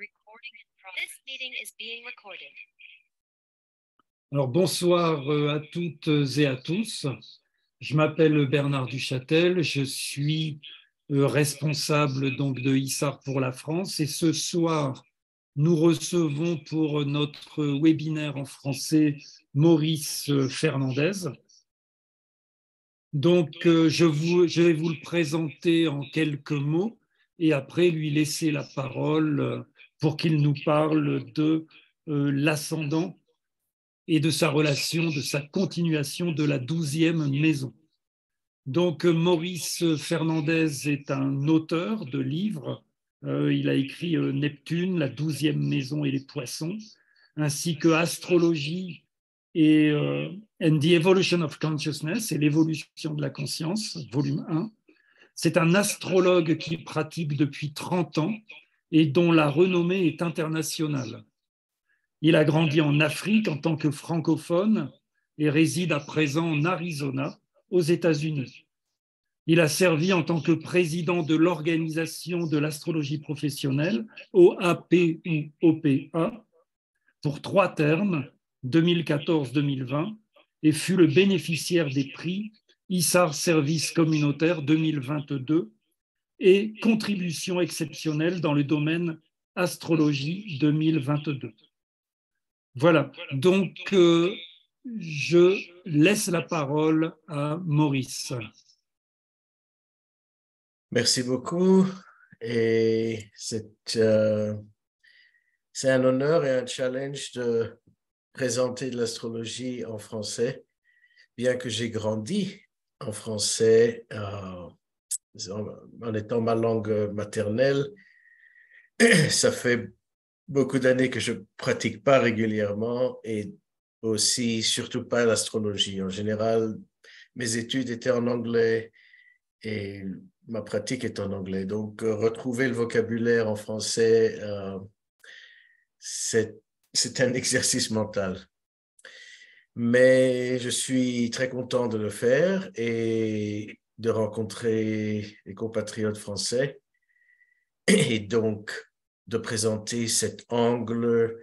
This meeting is being recorded. Alors bonsoir à toutes et à tous. Je m'appelle Bernard Duchâtel, je suis responsable donc de ISAR pour la France et ce soir nous recevons pour notre webinaire en français Maurice Fernandez. Donc je vais vous le présenter en quelques mots et après lui laisser la parole pour qu'il nous parle de l'ascendant et de sa relation, de sa continuation de la 12e maison. Donc Maurice Fernandez est un auteur de livres. Il a écrit Neptune, la 12e maison et les poissons, ainsi que Astrologie et and the Evolution of Consciousness et l'évolution de la conscience, volume 1. C'est un astrologue qui pratique depuis 30 ans et dont la renommée est internationale. Il a grandi en Afrique en tant que francophone et réside à présent en Arizona, aux États-Unis. Il a servi en tant que président de l'Organisation de l'astrologie professionnelle, OAP ou OPA, pour 3 termes, 2014-2020, et fut le bénéficiaire des prix ISAR Service communautaire 2022 et contribution exceptionnelle dans le domaine astrologie 2022. Voilà, donc je laisse la parole à Maurice. Merci beaucoup et c'est un honneur et un challenge de présenter de l'astrologie en français, bien que j'ai grandi en français en étant ma langue maternelle. Ça fait beaucoup d'années que je pratique pas régulièrement et aussi surtout pas l'astrologie. En général, mes études étaient en anglais et ma pratique est en anglais. Donc, retrouver le vocabulaire en français, c'est un exercice mental. Mais je suis très content de le faire et de rencontrer les compatriotes français et donc de présenter cet angle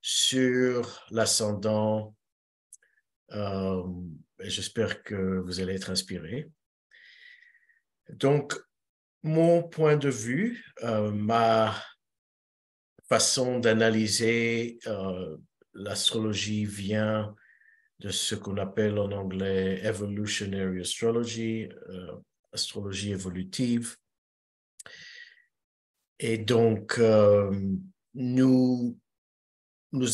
sur l'ascendant. J'espère que vous allez être inspirés. Donc, mon point de vue, ma façon d'analyser l'astrologie vient de ce qu'on appelle en anglais evolutionary astrology, astrologie évolutive. Et donc, nous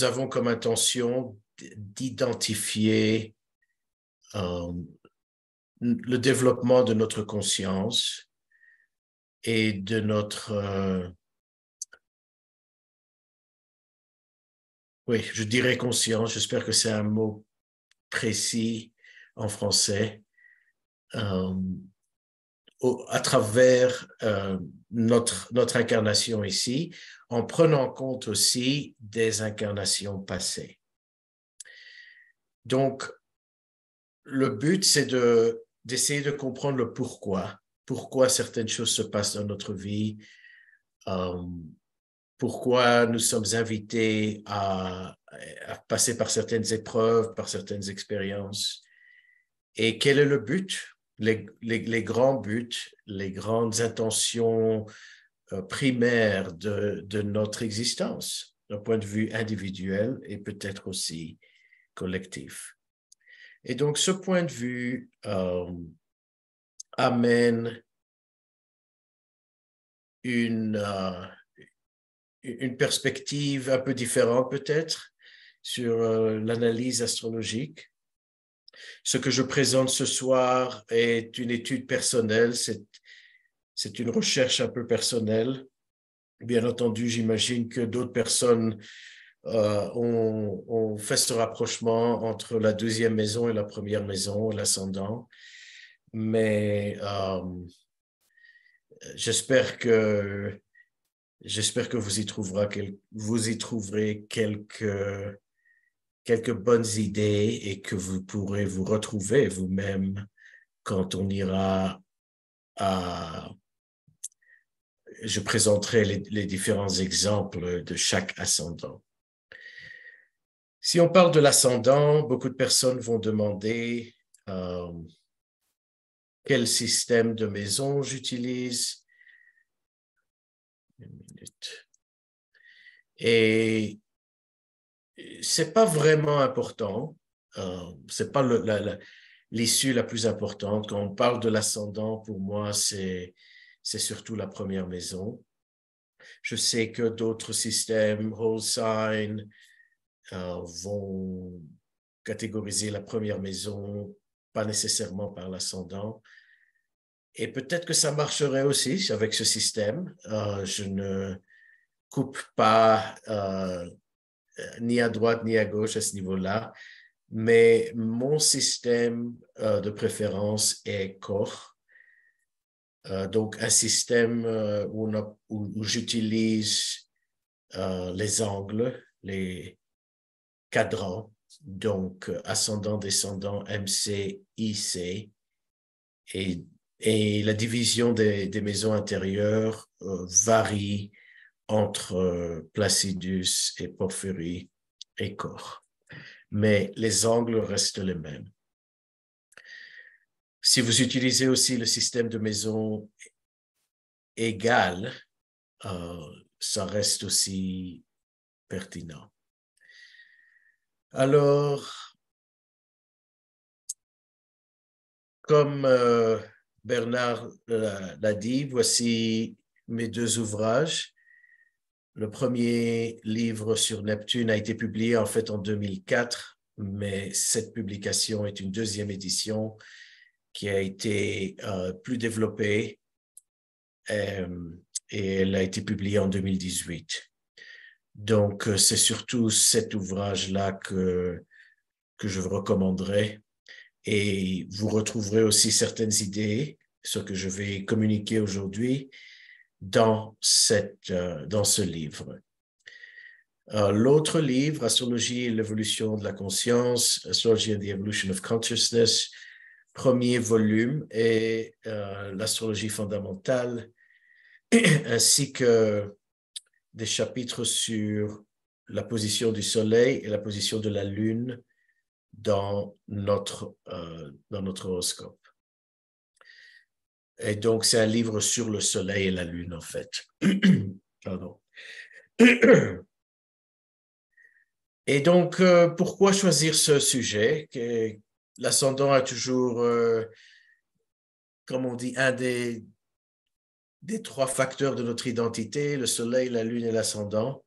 avons comme intention d'identifier le développement de notre conscience et de notre, oui, je dirais conscience, j'espère que c'est un mot précis en français, à travers notre incarnation ici, en prenant en compte aussi des incarnations passées. Donc, le but, c'est d'essayer de comprendre le pourquoi certaines choses se passent dans notre vie, pourquoi nous sommes invités à passer par certaines épreuves, par certaines expériences, et quel est le but, les grands buts, les grandes intentions primaires de notre existence, d'un point de vue individuel et peut-être aussi collectif. Et donc, ce point de vue amène une perspective un peu différente peut-être sur l'analyse astrologique. Ce que je présente ce soir est une étude personnelle, c'est une recherche un peu personnelle. Bien entendu, j'imagine que d'autres personnes ont fait ce rapprochement entre la 12e maison et la première maison, l'ascendant. Mais j'espère que vous y trouverez quelques bonnes idées et que vous pourrez vous retrouver vous-même quand on ira à je présenterai les différents exemples de chaque ascendant. Si on parle de l'ascendant, beaucoup de personnes vont demander quel système de maison j'utilise. Une minute. Et c'est pas vraiment important. C'est pas l'issue la plus importante. Quand on parle de l'ascendant, pour moi, c'est surtout la première maison. Je sais que d'autres systèmes, whole sign, vont catégoriser la première maison, pas nécessairement par l'ascendant. Et peut-être que ça marcherait aussi avec ce système. Je ne coupe pas ni à droite ni à gauche à ce niveau-là, mais mon système de préférence est corps. Donc, un système où j'utilise les angles, les cadrans, donc ascendant, descendant, MC, IC, et la division des maisons intérieures varie entre Placidus et Porphyrie et corps. Mais les angles restent les mêmes. Si vous utilisez aussi le système de maison égal, ça reste aussi pertinent. Alors, comme Bernard l'a dit, voici mes deux ouvrages. Le premier livre sur Neptune a été publié en fait en 2004, mais cette publication est une deuxième édition qui a été plus développée et elle a été publiée en 2018. Donc, c'est surtout cet ouvrage-là que je vous recommanderais. Et vous retrouverez aussi certaines idées, ce que je vais communiquer aujourd'hui, dans ce livre. L'autre livre, Astrologie et l'évolution de la conscience, Astrology and the Evolution of Consciousness, premier volume, est l'astrologie fondamentale, ainsi que des chapitres sur la position du Soleil et la position de la Lune dans notre horoscope. Et donc, c'est un livre sur le Soleil et la Lune, en fait. Pardon. Et donc, pourquoi choisir ce sujet? L'ascendant a toujours, comme on dit, un des trois facteurs de notre identité, le Soleil, la Lune et l'ascendant.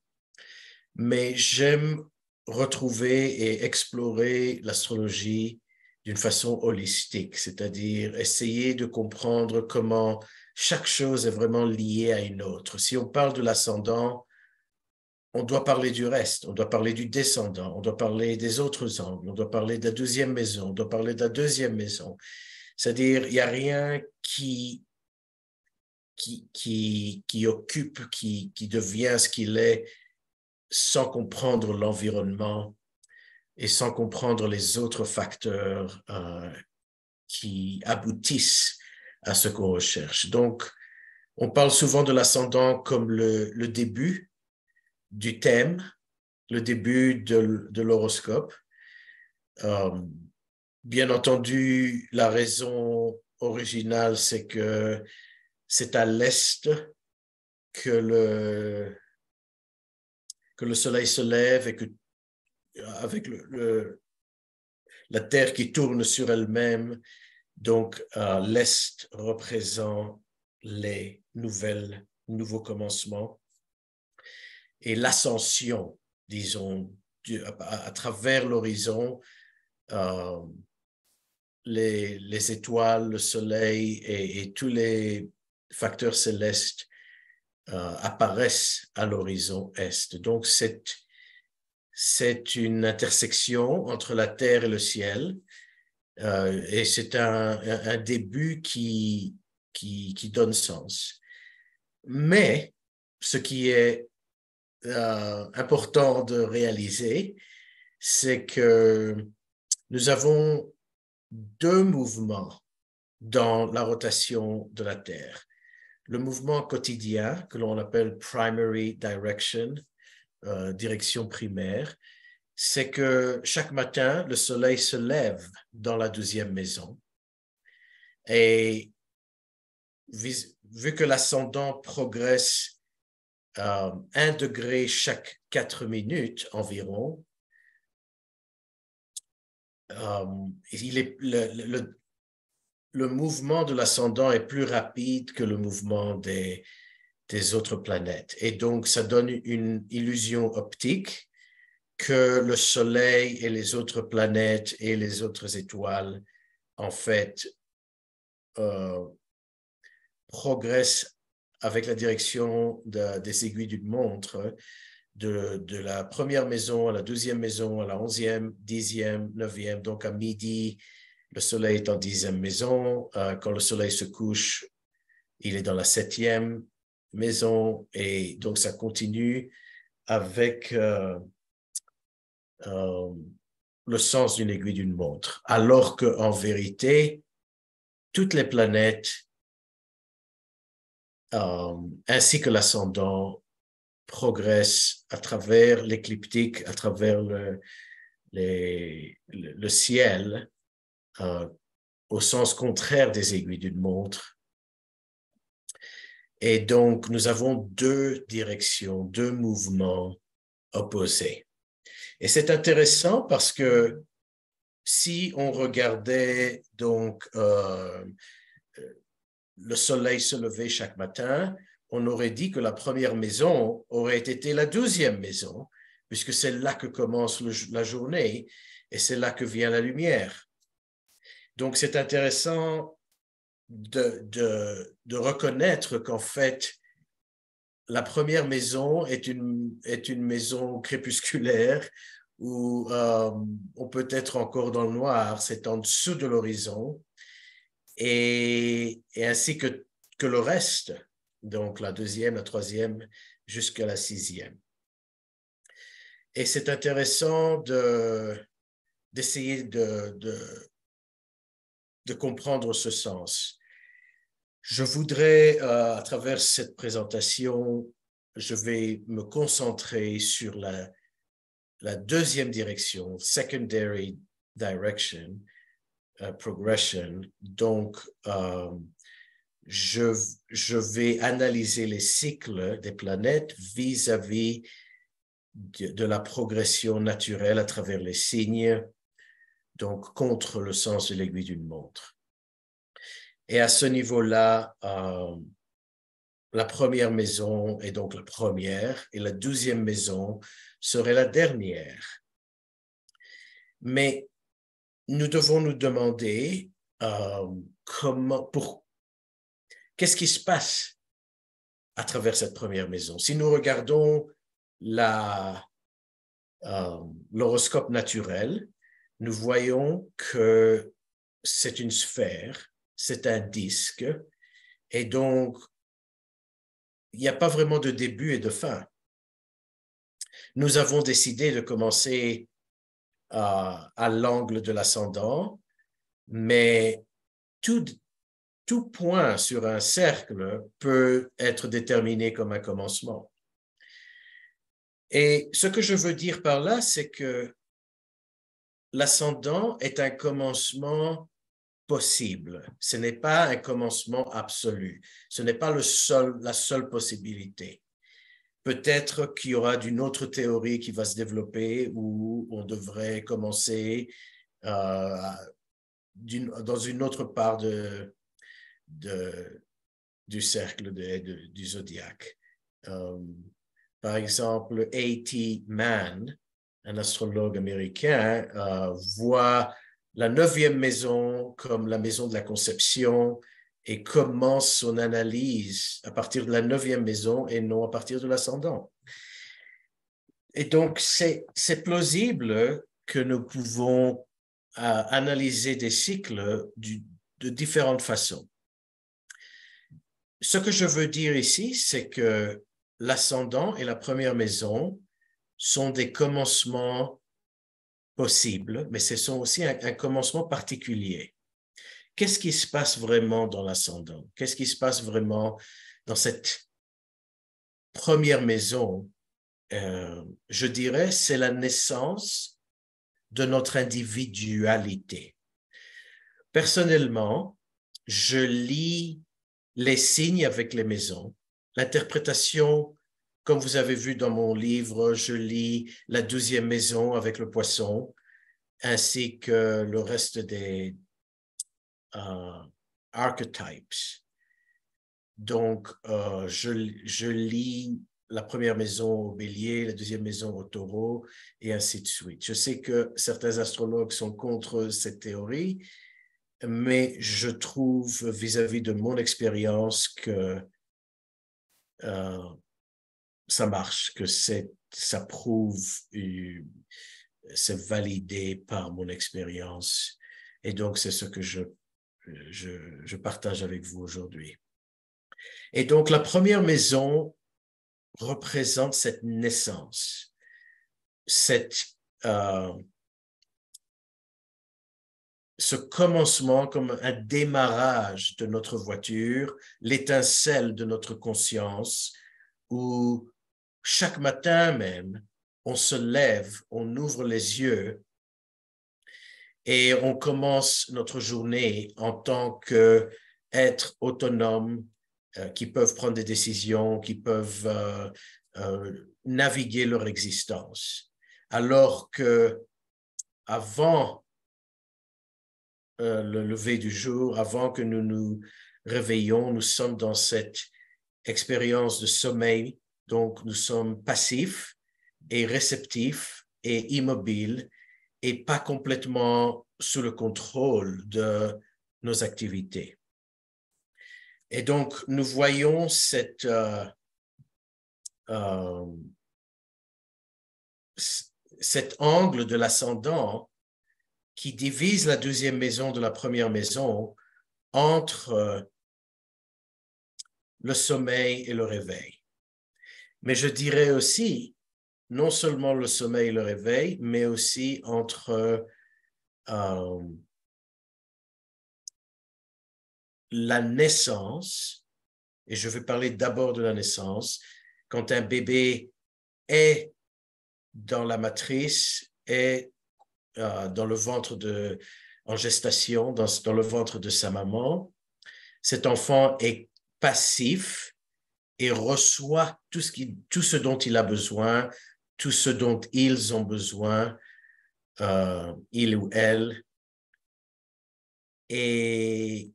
Mais j'aime retrouver et explorer l'astrologie d'une façon holistique, c'est-à-dire essayer de comprendre comment chaque chose est vraiment liée à une autre. Si on parle de l'ascendant, on doit parler du reste, on doit parler du descendant, on doit parler des autres angles, on doit parler de la deuxième maison, on doit parler de la deuxième maison. C'est-à-dire, il n'y a rien qui occupe, qui devient ce qu'il est sans comprendre l'environnement et sans comprendre les autres facteurs qui aboutissent à ce qu'on recherche. Donc, on parle souvent de l'ascendant comme le début du thème, le début de l'horoscope. Bien entendu, la raison originale, c'est que c'est à l'est que le soleil se lève et que avec la Terre qui tourne sur elle-même, donc l'est représente les nouveaux commencements et l'ascension, disons, à travers l'horizon, les étoiles, le soleil et tous les facteurs célestes apparaissent à l'horizon est. Donc, c'est une intersection entre la terre et le ciel et c'est un début qui donne sens. Mais ce qui est important de réaliser, c'est que nous avons deux mouvements dans la rotation de la Terre. le mouvement quotidien que l'on appelle primary direction, direction primaire, c'est que chaque matin, le soleil se lève dans la 12e maison. Et vu que l'ascendant progresse 1 degré chaque 4 minutes environ, le mouvement de l'ascendant est plus rapide que le mouvement des autres planètes. Et donc, ça donne une illusion optique que le Soleil et les autres planètes et les autres étoiles, en fait, progressent avec la direction des aiguilles d'une montre, de la première maison à la 12e maison, à la 11e, 10e, 9e, donc à midi, le soleil est en 10e maison. Quand le soleil se couche, il est dans la 7e maison. Et donc, ça continue avec le sens d'une aiguille d'une montre. Alors qu'en vérité, toutes les planètes, ainsi que l'ascendant, progressent à travers l'écliptique, à travers le ciel, au sens contraire des aiguilles d'une montre. Et donc, nous avons 2 directions, 2 mouvements opposés. Et c'est intéressant parce que si on regardait donc le soleil se lever chaque matin, on aurait dit que la première maison aurait été la 12e maison, puisque c'est là que commence la journée et c'est là que vient la lumière. Donc, c'est intéressant de reconnaître qu'en fait, la première maison est une maison crépusculaire où on peut être encore dans le noir, c'est en dessous de l'horizon, et ainsi que le reste, donc la 2e, la 3e, jusqu'à la 6e. Et c'est intéressant d'essayer de comprendre ce sens. Je voudrais, à travers cette présentation, je vais me concentrer sur la 2e direction, secondary direction, progression. Donc, je vais analyser les cycles des planètes vis-à-vis de la progression naturelle à travers les signes, donc contre le sens de l'aiguille d'une montre. Et à ce niveau-là, la première maison est donc la première et la 12e maison serait la dernière. Mais nous devons nous demander qu'est-ce qui se passe à travers cette première maison. Si nous regardons l'horoscope naturel, nous voyons que c'est une sphère, c'est un disque, et donc il n'y a pas vraiment de début et de fin. Nous avons décidé de commencer à l'angle de l'ascendant, mais tout point sur un cercle peut être déterminé comme un commencement. Et ce que je veux dire par là, c'est que l'ascendant est un commencement possible. Ce n'est pas un commencement absolu. Ce n'est pas la seule possibilité. Peut-être qu'il y aura d'une autre théorie qui va se développer où on devrait commencer dans une autre part du cercle du zodiaque. Par exemple, A.T. Mann, un astrologue américain, voit la 9e maison comme la maison de la conception et commence son analyse à partir de la 9e maison et non à partir de l'ascendant. Et donc, c'est plausible que nous pouvons analyser des cycles de différentes façons. Ce que je veux dire ici, c'est que l'ascendant et la première maison sont des commencements possibles, mais ce sont aussi un commencement particulier. Qu'est-ce qui se passe vraiment dans l'ascendant? Qu'est-ce qui se passe vraiment dans cette première maison, je dirais, c'est la naissance de notre individualité. Personnellement, je lis les signes avec les maisons. L'interprétation, comme vous avez vu dans mon livre, je lis la 12e maison avec le poisson, ainsi que le reste des archetypes. Donc, je lis la première maison au bélier, la deuxième maison au taureau, et ainsi de suite. Je sais que certains astrologues sont contre cette théorie, mais je trouve vis-à-vis de mon expérience que ça marche, que ça prouve, c'est validé par mon expérience. Et donc, c'est ce que je partage avec vous aujourd'hui. Et donc, la première maison représente cette naissance, ce commencement comme un démarrage de notre voiture, l'étincelle de notre conscience, où chaque matin même, on se lève, on ouvre les yeux et on commence notre journée en tant qu'être autonome, qui peuvent prendre des décisions, qui peuvent naviguer leur existence. Alors que avant le lever du jour, avant que nous nous réveillons, nous sommes dans cette expérience de sommeil, donc nous sommes passifs et réceptifs et immobiles et pas complètement sous le contrôle de nos activités. Et donc, nous voyons cet angle de l'ascendant qui divise la deuxième maison de la première maison entre le sommeil et le réveil. Mais je dirais aussi, non seulement le sommeil et le réveil, mais aussi entre la naissance, et je vais parler d'abord de la naissance, quand un bébé est dans la matrice, est dans le ventre en gestation, dans le ventre de sa maman, cet enfant est passif et reçoit tout ce dont il a besoin, tout ce dont ils ont besoin, il ou elle, et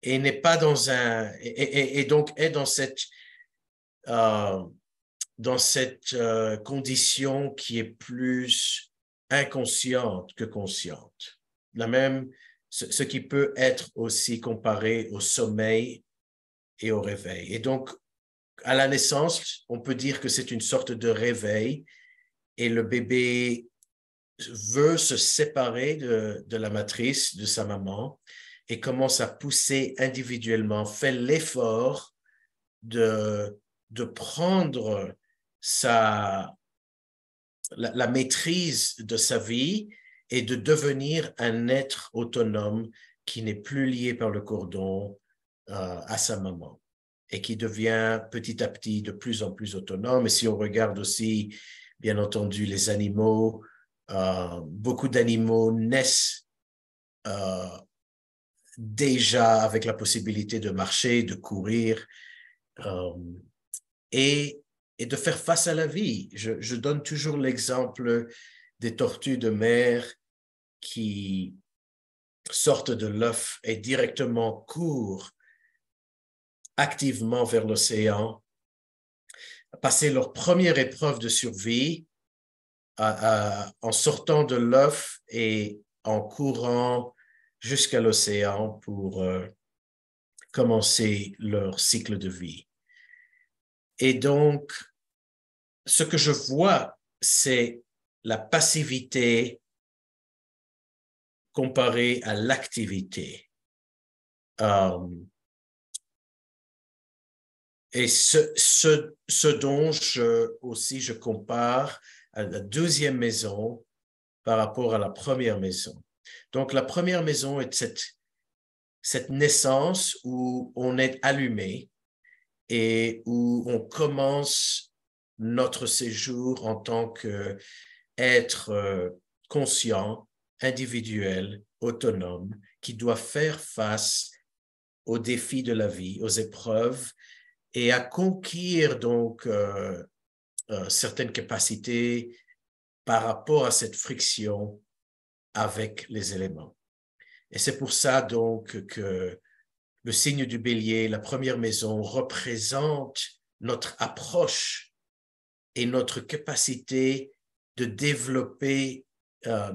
n'est pas et donc est dans cette condition qui est plus inconsciente que consciente. Ce qui peut être aussi comparé au sommeil et au réveil. Et donc, à la naissance, on peut dire que c'est une sorte de réveil et le bébé veut se séparer de la matrice, de sa maman, et commence à pousser individuellement, fait l'effort de prendre la maîtrise de sa vie et de devenir un être autonome qui n'est plus lié par le cordon à sa maman et qui devient petit à petit de plus en plus autonome. Et si on regarde aussi, bien entendu, les animaux, beaucoup d'animaux naissent déjà avec la possibilité de marcher, de courir et de faire face à la vie. Je donne toujours l'exemple des tortues de mer qui sortent de l'œuf et directement courent activement vers l'océan, passer leur première épreuve de survie en sortant de l'œuf et en courant jusqu'à l'océan pour commencer leur cycle de vie. Et donc, ce que je vois, c'est la passivité comparée à l'activité. Et ce dont je compare à la deuxième maison par rapport à la première maison. Donc, la première maison est cette cette naissance où on est allumé et où on commence notre séjour en tant qu'être conscient, individuel, autonome, qui doit faire face aux défis de la vie, aux épreuves, et à conquérir donc certaines capacités par rapport à cette friction avec les éléments. Et c'est pour ça donc que le signe du bélier, la première maison, représente notre approche et notre capacité de développer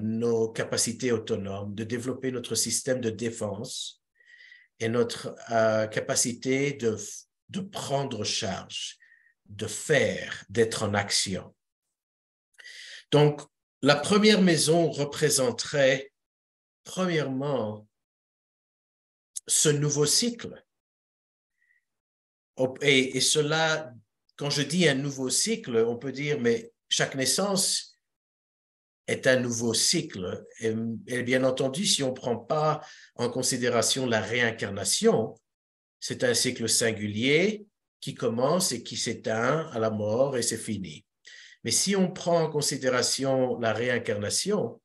nos capacités autonomes, de développer notre système de défense et notre capacité de prendre charge, de faire, d'être en action. Donc, la première maison représenterait, premièrement, ce nouveau cycle. Et cela, quand je dis un nouveau cycle, on peut dire, mais chaque naissance est un nouveau cycle. Et bien entendu, si on ne prend pas en considération la réincarnation, c'est un cycle singulier qui commence et qui s'éteint à la mort et c'est fini. Mais si on prend en considération la réincarnation,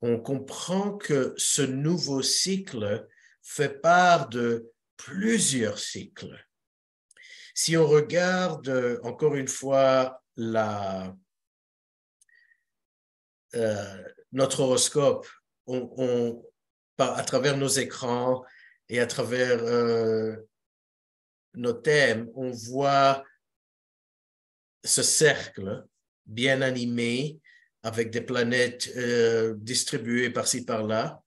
on comprend que ce nouveau cycle fait part de plusieurs cycles. Si on regarde encore une fois notre horoscope, à travers nos écrans et à travers nos thèmes, on voit ce cercle bien animé avec des planètes distribuées par-ci, par-là.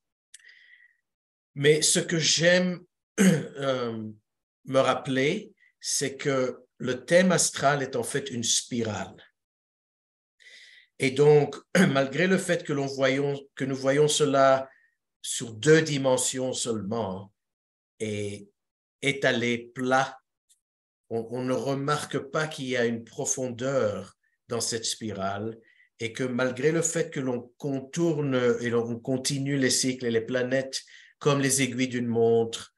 Mais ce que j'aime me rappeler, c'est que le thème astral est en fait une spirale. Et donc, malgré le fait que nous voyons cela sur 2 dimensions seulement et étalé plat, on ne remarque pas qu'il y a une profondeur dans cette spirale et que malgré le fait que l'on contourne et l'on continue les cycles et les planètes comme les aiguilles d'une montre,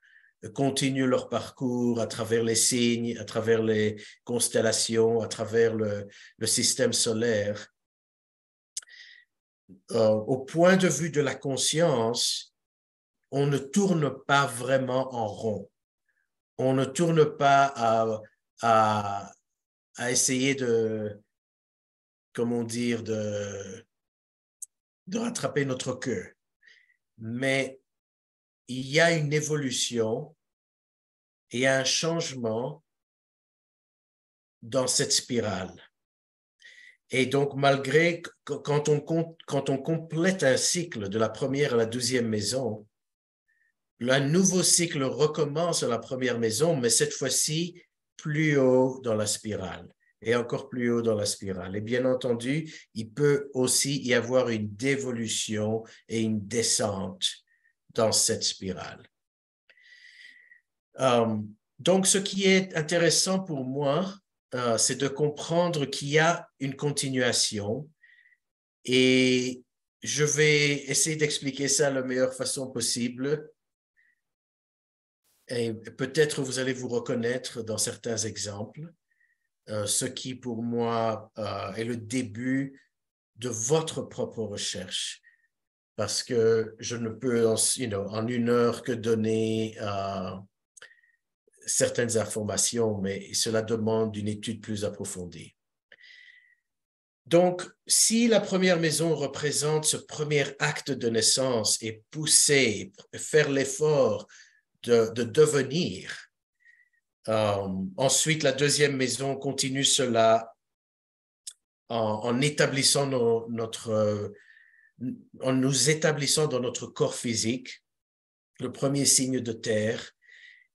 continuent leur parcours à travers les signes, à travers les constellations, à travers le système solaire, au point de vue de la conscience, on ne tourne pas vraiment en rond. On ne tourne pas à essayer comment dire, de rattraper notre queue. Mais il y a une évolution et un changement dans cette spirale. Et donc, malgré, quand on complète un cycle de la première à la 12e maison, un nouveau cycle recommence à la première maison, mais cette fois-ci, plus haut dans la spirale et encore plus haut dans la spirale. Et bien entendu, il peut aussi y avoir une dévolution et une descente dans cette spirale. Donc, ce qui est intéressant pour moi, c'est de comprendre qu'il y a une continuation et je vais essayer d'expliquer ça de la meilleure façon possible. Et peut-être vous allez vous reconnaître dans certains exemples, ce qui pour moi est le début de votre propre recherche. Parce que je ne peux en une heure que donner certaines informations, mais cela demande une étude plus approfondie. Donc, si la première maison représente ce premier acte de naissance et pousser, faire l'effort de devenir, ensuite la deuxième maison continue cela en établissant en nous établissant dans notre corps physique, le premier signe de terre,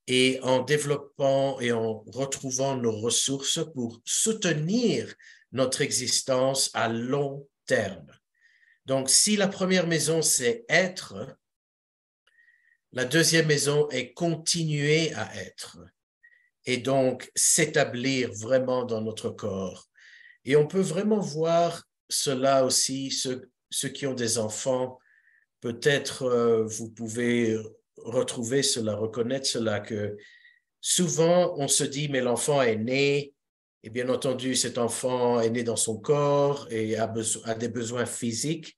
et en développant et en retrouvant nos ressources pour soutenir notre existence à long terme. Donc, si la première maison, c'est être, la deuxième maison est continuer à être et donc s'établir vraiment dans notre corps. Et on peut vraiment voir cela aussi, ceux qui ont des enfants, peut-être vous pouvez retrouver cela, reconnaître cela, que souvent on se dit, mais l'enfant est né, et bien entendu, cet enfant est né dans son corps et a des besoins physiques,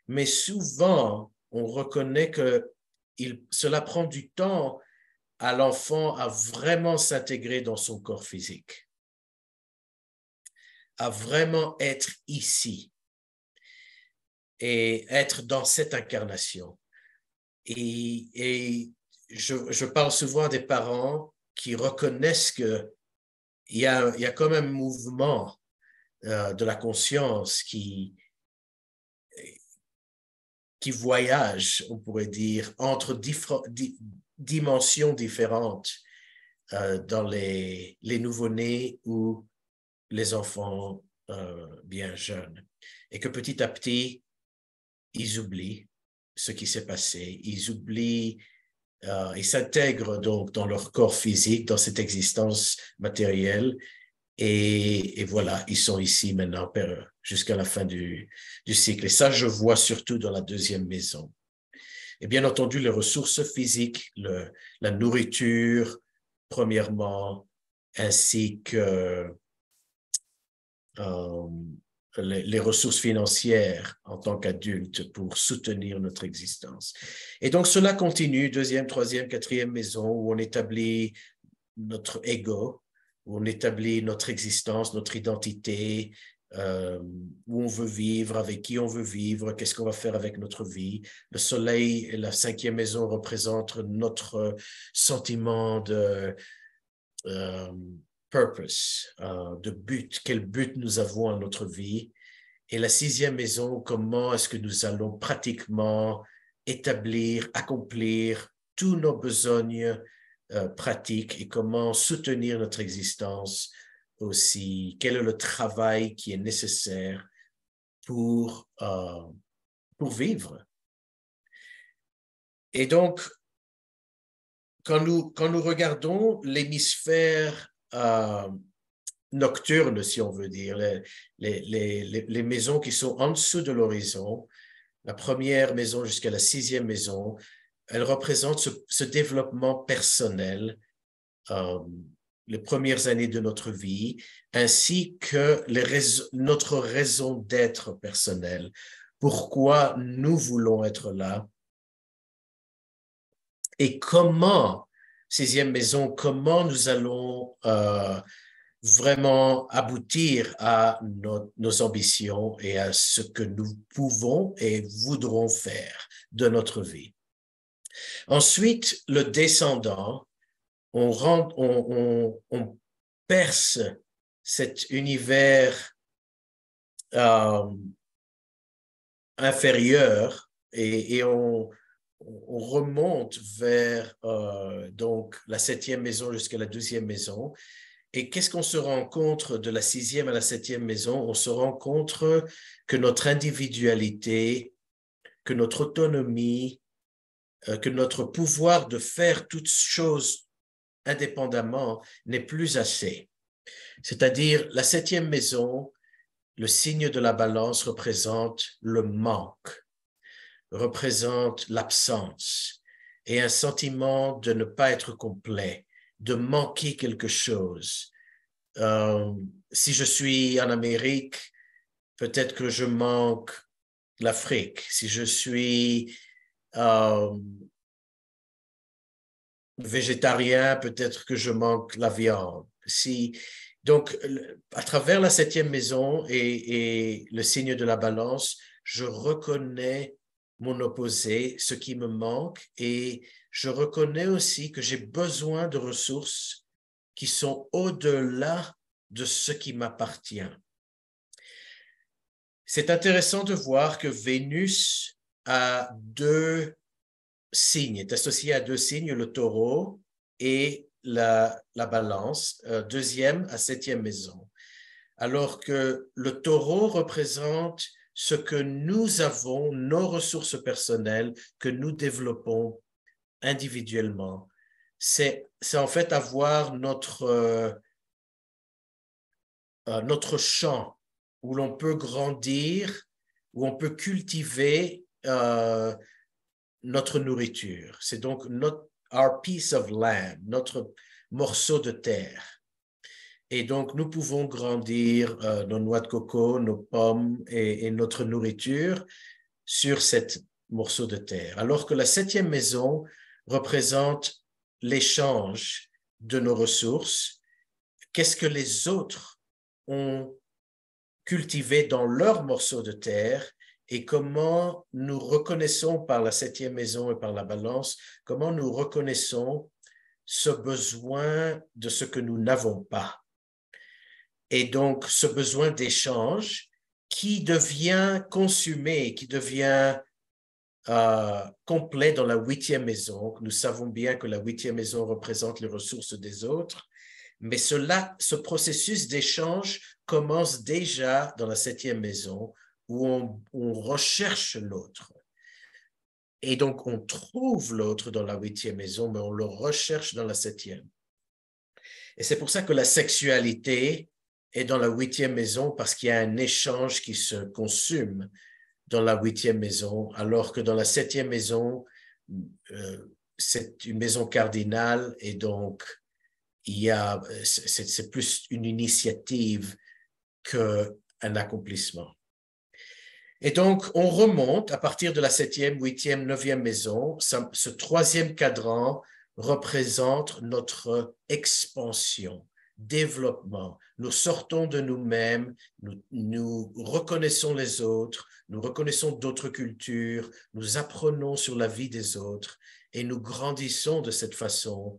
mais souvent on reconnaît que cela prend du temps à l'enfant à vraiment s'intégrer dans son corps physique, à vraiment être ici et être dans cette incarnation. Et je parle souvent à des parents qui reconnaissent qu'il y a comme un mouvement de la conscience qui voyage, on pourrait dire, entre dimensions différentes dans les nouveau-nés ou les enfants bien jeunes. Et que petit à petit, ils oublient ce qui s'est passé. Ils oublient, ils s'intègrent donc dans leur corps physique, dans cette existence matérielle. Et voilà, ils sont ici maintenant jusqu'à la fin du cycle. Et ça, je vois surtout dans la deuxième maison. Et bien entendu, les ressources physiques, la nourriture, premièrement, ainsi que les ressources financières en tant qu'adultes pour soutenir notre existence. Et donc, cela continue, deuxième, troisième, quatrième maison, où on établit notre ego, où on établit notre existence, notre identité, où on veut vivre, avec qui on veut vivre, qu'est-ce qu'on va faire avec notre vie. Le soleil et la cinquième maison représentent notre sentiment de purpose, de but, quel but nous avons à notre vie. Et la sixième maison, comment est-ce que nous allons pratiquement établir, accomplir tous nos besognes pratiques et comment soutenir notre existence aussi. Quel est le travail qui est nécessaire pour vivre. Et donc, quand nous regardons l'hémisphère nocturne, si on veut dire, les maisons qui sont en dessous de l'horizon, la première maison jusqu'à la sixième maison, elle représente ce développement personnel, les premières années de notre vie, ainsi que notre raison d'être personnelle. Pourquoi nous voulons être là et comment, sixième maison, comment nous allons vraiment aboutir à nos ambitions et à ce que nous pouvons et voudrons faire de notre vie. Ensuite, le descendant, on perce cet univers inférieur et on remonte vers donc la septième maison jusqu'à la deuxième maison. Et qu'est-ce qu'on se rencontre de la sixième à la septième maison? On se rencontre que notre individualité, que notre autonomie, que notre pouvoir de faire toutes choses indépendamment n'est plus assez. C'est-à-dire, la septième maison, le signe de la balance représente le manque, représente l'absence et un sentiment de ne pas être complet, de manquer quelque chose. Si je suis en Amérique, peut-être que je manque l'Afrique. Si je suis végétarien, peut-être que je manque la viande. Donc, à travers la septième maison et le signe de la balance, je reconnais mon opposé, ce qui me manque, et je reconnais aussi que j'ai besoin de ressources qui sont au-delà de ce qui m'appartient. C'est intéressant de voir que Vénus a deux signes, est associée à deux signes, le taureau et la balance, deuxième à septième maison. Alors que le taureau représente ce que nous avons, nos ressources personnelles que nous développons individuellement. C'est en fait avoir notre champ où l'on peut grandir, où on peut cultiver notre nourriture. C'est donc our piece of land, notre morceau de terre. Et donc, nous pouvons grandir nos noix de coco, nos pommes et notre nourriture sur cet morceau de terre. Alors que la 7e maison représente l'échange de nos ressources. Qu'est-ce que les autres ont cultivé dans leur morceau de terre et comment nous reconnaissons par la 7e maison et par la balance, comment nous reconnaissons ce besoin de ce que nous n'avons pas. Et donc, ce besoin d'échange qui devient consumé, qui devient complet dans la 8e maison. Nous savons bien que la 8e maison représente les ressources des autres, mais ce processus d'échange commence déjà dans la 7e maison où on recherche l'autre. Et donc, on trouve l'autre dans la 8e maison, mais on le recherche dans la 7e. Et c'est pour ça que la sexualité est dans la 8e maison, parce qu'il y a un échange qui se consume dans la 8e maison, alors que dans la 7e maison, c'est une maison cardinale et donc c'est plus une initiative qu'un accomplissement. Et donc, on remonte à partir de la 7e, 8e, 9e maison. Ce 3e cadran représente notre expansion, développement. Nous sortons de nous-mêmes, nous reconnaissons les autres, nous reconnaissons d'autres cultures, nous apprenons sur la vie des autres et nous grandissons de cette façon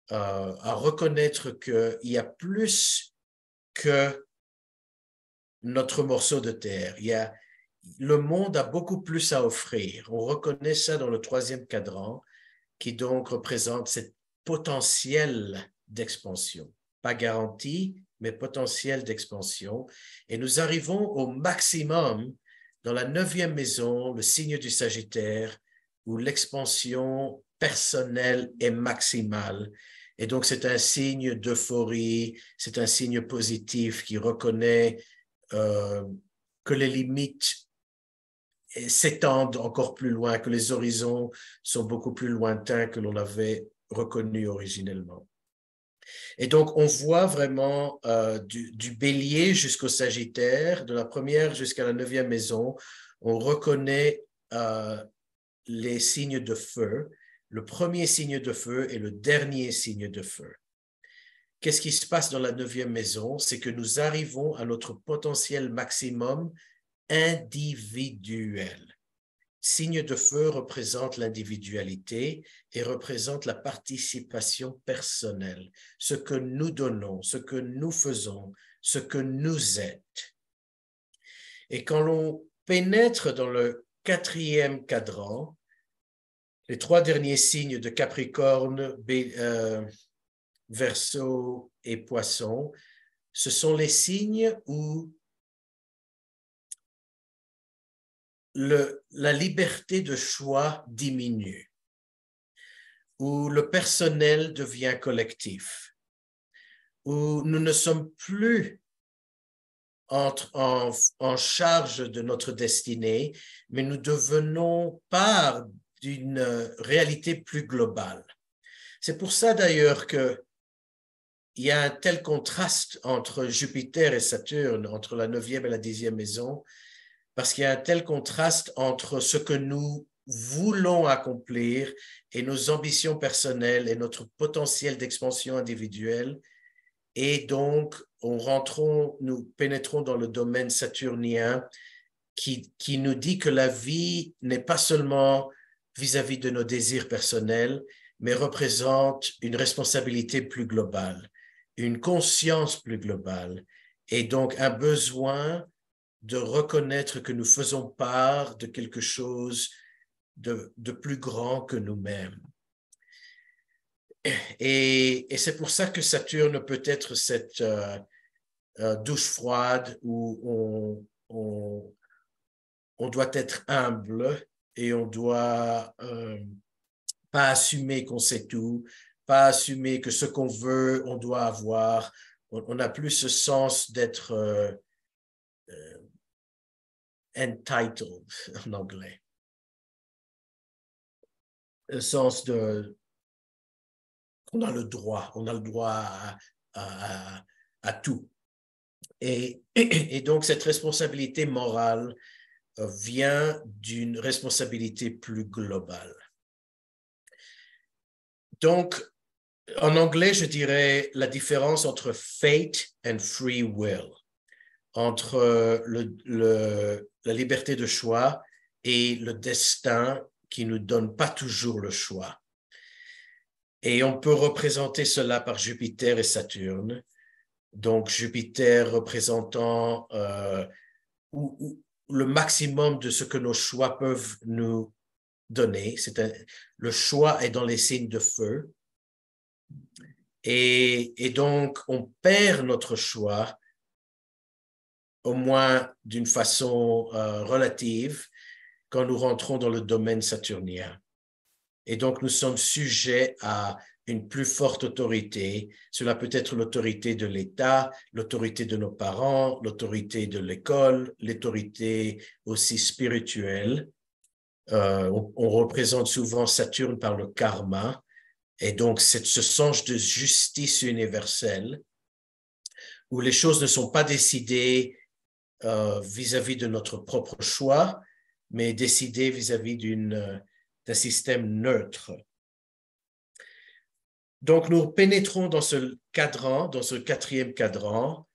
à reconnaître qu'il y a plus que notre morceau de terre. Le monde a beaucoup plus à offrir. On reconnaît ça dans le 3e cadran qui donc représente cette potentiel d'expansion. Pas garantie, mais potentiel d'expansion. Et nous arrivons au maximum dans la 9e maison, le signe du Sagittaire, où l'expansion personnelle est maximale. Et donc, c'est un signe d'euphorie, c'est un signe positif qui reconnaît que les limites s'étendent encore plus loin, que les horizons sont beaucoup plus lointains que l'on avait reconnu originellement. Et donc, on voit vraiment du bélier jusqu'au Sagittaire, de la 1e jusqu'à la 9e maison, on reconnaît les signes de feu, le premier signe de feu et le dernier signe de feu. Qu'est-ce qui se passe dans la 9e maison? C'est que nous arrivons à notre potentiel maximum individuel. Signe de feu représente l'individualité et représente la participation personnelle, ce que nous donnons, ce que nous faisons, ce que nous êtes. Et quand l'on pénètre dans le 4e cadran, les 3 derniers signes de Capricorne, Verseau et Poisson, ce sont les signes où la liberté de choix diminue, où le personnel devient collectif, où nous ne sommes plus en charge de notre destinée, mais nous devenons part d'une réalité plus globale. C'est pour ça d'ailleurs qu'il y a un tel contraste entre Jupiter et Saturne, entre la 9e et la 10e maison, parce qu'il y a un tel contraste entre ce que nous voulons accomplir et nos ambitions personnelles et notre potentiel d'expansion individuelle. Et donc, nous pénétrons dans le domaine saturnien qui nous dit que la vie n'est pas seulement vis-à-vis de nos désirs personnels, mais représente une responsabilité plus globale, une conscience plus globale et donc un besoin de reconnaître que nous faisons part de quelque chose de plus grand que nous-mêmes. Et c'est pour ça que Saturne peut être cette douche froide où on doit être humble et on doit pas assumer qu'on sait tout, pas assumer que ce qu'on veut, on doit avoir. On n'a plus ce sens d'être entitled en anglais. le sens de on a le droit à tout. Et donc, cette responsabilité morale vient d'une responsabilité plus globale. Donc, en anglais, je dirais la différence entre fate and free will, entre la liberté de choix et le destin qui ne nous donne pas toujours le choix. Et on peut représenter cela par Jupiter et Saturne. Donc, Jupiter représentant le maximum de ce que nos choix peuvent nous donner. Le choix est dans les signes de feu. Et donc, on perd notre choix, au moins d'une façon relative, quand nous rentrons dans le domaine saturnien. Et donc, nous sommes sujets à une plus forte autorité. Cela peut être l'autorité de l'État, l'autorité de nos parents, l'autorité de l'école, l'autorité aussi spirituelle. On représente souvent Saturne par le karma. Et donc, c'est ce sens de justice universelle où les choses ne sont pas décidées vis-à-vis de notre propre choix, mais décidées vis-à-vis d'un système neutre. Donc, nous pénétrons dans ce cadran, dans ce quatrième cadran,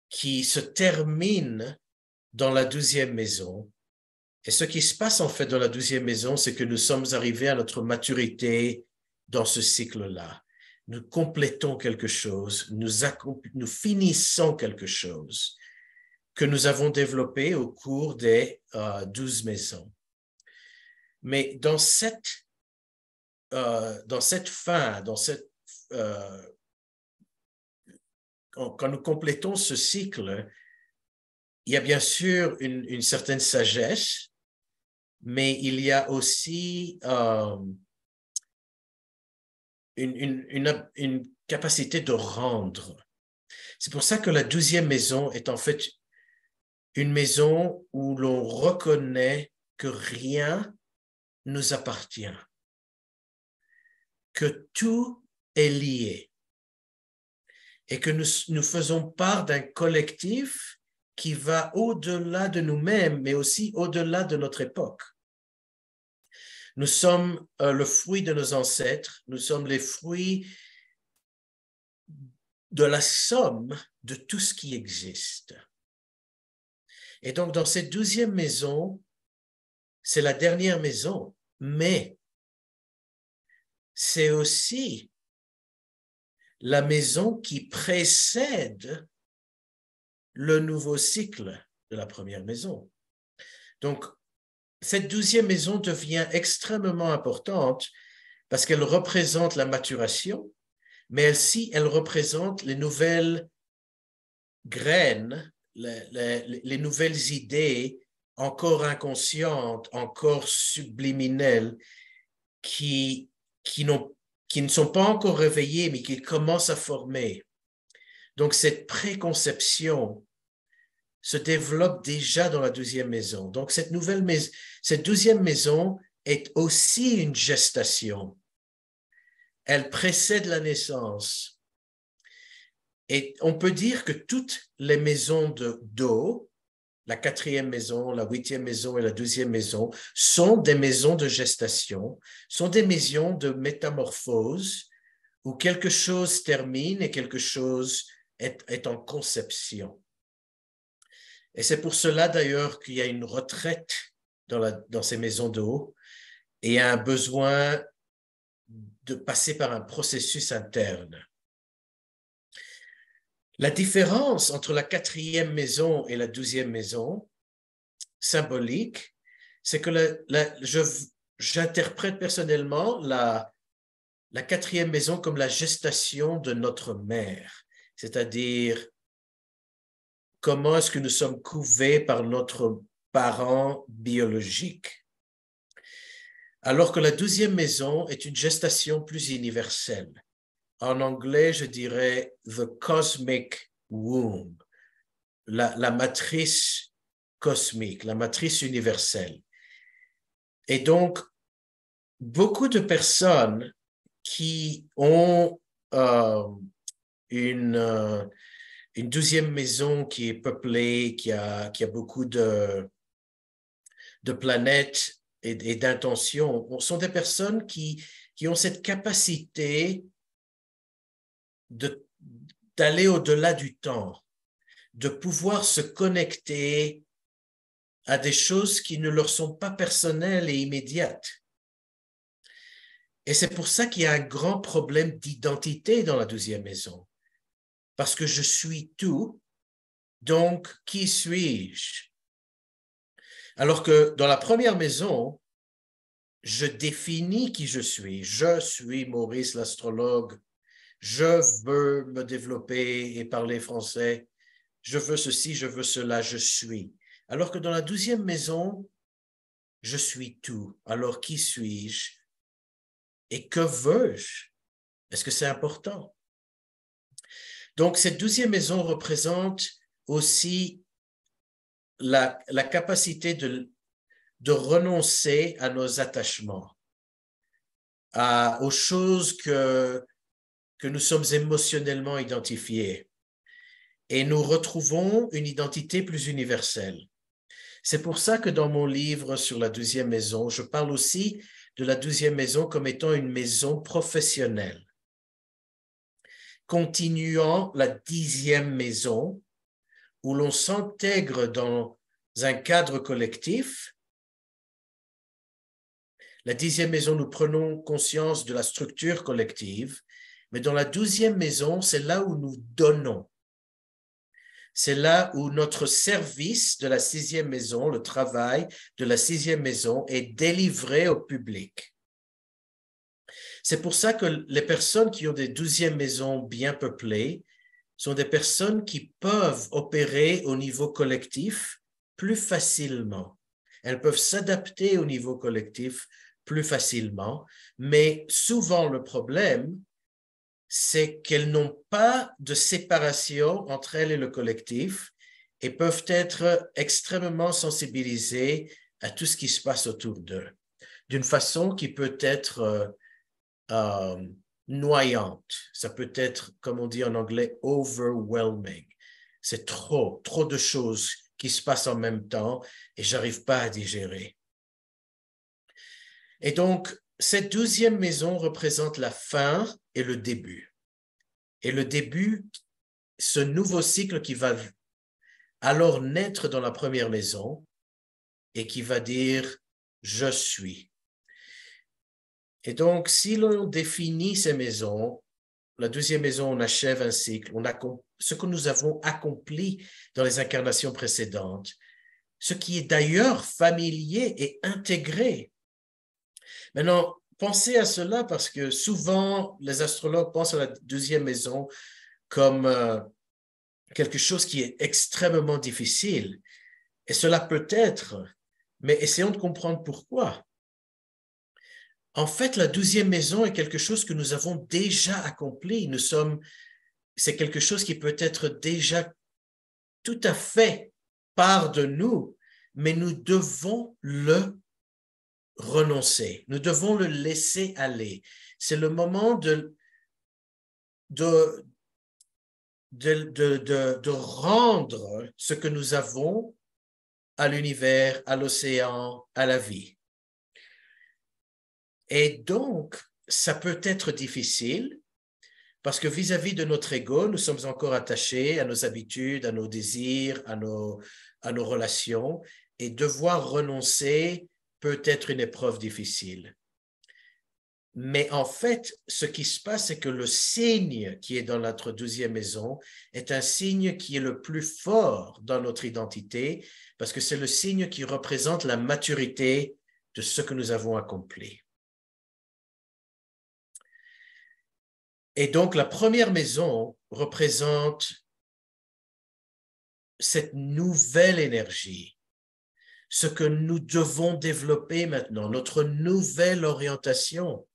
qui se termine dans la 12e maison. Et ce qui se passe en fait dans la 12e maison, c'est que nous sommes arrivés à notre maturité dans ce cycle-là. Nous complétons quelque chose, nous finissons quelque chose que nous avons développé au cours des 12 maisons. Mais dans cette fin, quand nous complétons ce cycle, il y a bien sûr une certaine sagesse, mais il y a aussi une capacité de rendre. C'est pour ça que la 12e maison est en fait une maison où l'on reconnaît que rien nous appartient, que tout est lié et que nous faisons part d'un collectif qui va au-delà de nous-mêmes, mais aussi au-delà de notre époque. Nous sommes le fruit de nos ancêtres, nous sommes les fruits de la somme de tout ce qui existe. Et donc, dans cette 12e maison, c'est la dernière maison, mais c'est aussi la maison qui précède le nouveau cycle de la première maison. Donc, cette 12e maison devient extrêmement importante parce qu'elle représente la maturation, mais elle représente les nouvelles graines, les nouvelles idées encore inconscientes, encore subliminelles, qui ne sont pas encore réveillées, mais qui commencent à former. Donc, cette préconception se développe déjà dans la 12e maison. Donc, cette 12e maison est aussi une gestation. Elle précède la naissance. Et on peut dire que toutes les maisons d'eau, la 4e maison, la 8e maison et la 12e maison, sont des maisons de gestation, sont des maisons de métamorphose où quelque chose termine et quelque chose est en conception. Et c'est pour cela d'ailleurs qu'il y a une retraite dans ces maisons d'eau et il y a un besoin de passer par un processus interne. La différence entre la 4e maison et la 12e maison, symbolique, c'est que j'interprète personnellement la 4e maison comme la gestation de notre mère, c'est-à-dire comment est-ce que nous sommes couvés par notre parent biologique. Alors que la 12e maison est une gestation plus universelle. En anglais, je dirais « the cosmic womb », la matrice cosmique, la matrice universelle. Et donc, beaucoup de personnes qui ont une deuxième maison qui est peuplée, qui a beaucoup de planètes et d'intentions, sont des personnes qui ont cette capacité d'aller au-delà du temps, de pouvoir se connecter à des choses qui ne leur sont pas personnelles et immédiates. Et c'est pour ça qu'il y a un grand problème d'identité dans la deuxième maison. Parce que je suis tout, donc qui suis-je? Alors que dans la première maison, je définis qui je suis. Je suis Maurice l'astrologue. Je veux me développer et parler français. Je veux ceci, je veux cela, je suis. Alors que dans la deuxième maison, je suis tout. Alors qui suis-je? Et que veux-je? Est-ce que c'est important? Donc, cette deuxième maison représente aussi la capacité de renoncer à nos attachements, aux choses que nous sommes émotionnellement identifiés. Et nous retrouvons une identité plus universelle. C'est pour ça que dans mon livre sur la deuxième maison, je parle aussi de la deuxième maison comme étant une maison professionnelle. Continuant la 10e maison, où l'on s'intègre dans un cadre collectif. La 10e maison, nous prenons conscience de la structure collective, mais dans la 12e maison, c'est là où nous donnons. C'est là où notre service de la 6e maison, le travail de la 6e maison est délivré au public. C'est pour ça que les personnes qui ont des 12e maisons bien peuplées sont des personnes qui peuvent opérer au niveau collectif plus facilement. Elles peuvent s'adapter au niveau collectif plus facilement, mais souvent le problème, c'est qu'elles n'ont pas de séparation entre elles et le collectif et peuvent être extrêmement sensibilisées à tout ce qui se passe autour d'eux, d'une façon qui peut être noyante. Ça peut être, comme on dit en anglais, overwhelming. C'est trop de choses qui se passent en même temps et j'arrive pas à digérer. Et donc, cette 12e maison représente la fin et le début. Et le début, ce nouveau cycle qui va alors naître dans la première maison et qui va dire « je suis ». Et donc, si l'on définit ces maisons, la deuxième maison, on achève un cycle, ce que nous avons accompli dans les incarnations précédentes, ce qui est d'ailleurs familier et intégré. Maintenant, pensez à cela parce que souvent, les astrologues pensent à la deuxième maison comme quelque chose qui est extrêmement difficile. Et cela peut être, mais essayons de comprendre pourquoi. En fait, la 12e maison est quelque chose que nous avons déjà accompli. C'est quelque chose qui peut être déjà tout à fait part de nous, mais nous devons le renoncer. Nous devons le laisser aller. C'est le moment de rendre ce que nous avons à l'univers, à l'océan, à la vie. Et donc, ça peut être difficile parce que vis-à-vis de notre ego, nous sommes encore attachés à nos habitudes, à nos désirs, à nos relations, et devoir renoncer peut être une épreuve difficile. Mais en fait, ce qui se passe, c'est que le signe qui est dans notre deuxième maison est un signe qui est le plus fort dans notre identité parce que c'est le signe qui représente la maturité de ce que nous avons accompli. Et donc, la première maison représente cette nouvelle énergie, ce que nous devons développer maintenant, notre nouvelle orientation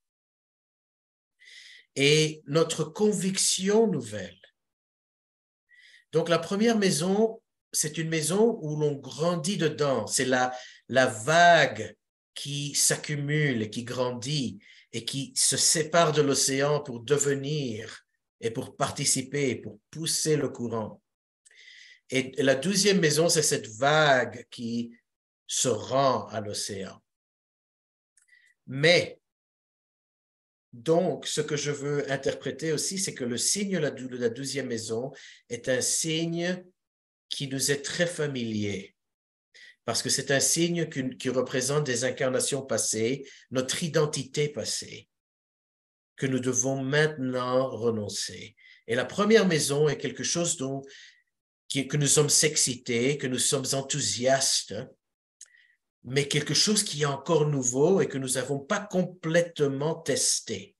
et notre conviction nouvelle. Donc, la première maison, c'est une maison où l'on grandit dedans. C'est la vague qui s'accumule et qui grandit et qui se sépare de l'océan pour devenir et pour participer, et pour pousser le courant. Et la 12e maison, c'est cette vague qui se rend à l'océan. Mais, donc, ce que je veux interpréter aussi, c'est que le signe de la 12e maison est un signe qui nous est très familier, parce que c'est un signe qui représente des incarnations passées, notre identité passée, que nous devons maintenant renoncer. Et la première maison est quelque chose que nous sommes excités, que nous sommes enthousiastes, mais quelque chose qui est encore nouveau et que nous n'avons pas complètement testé.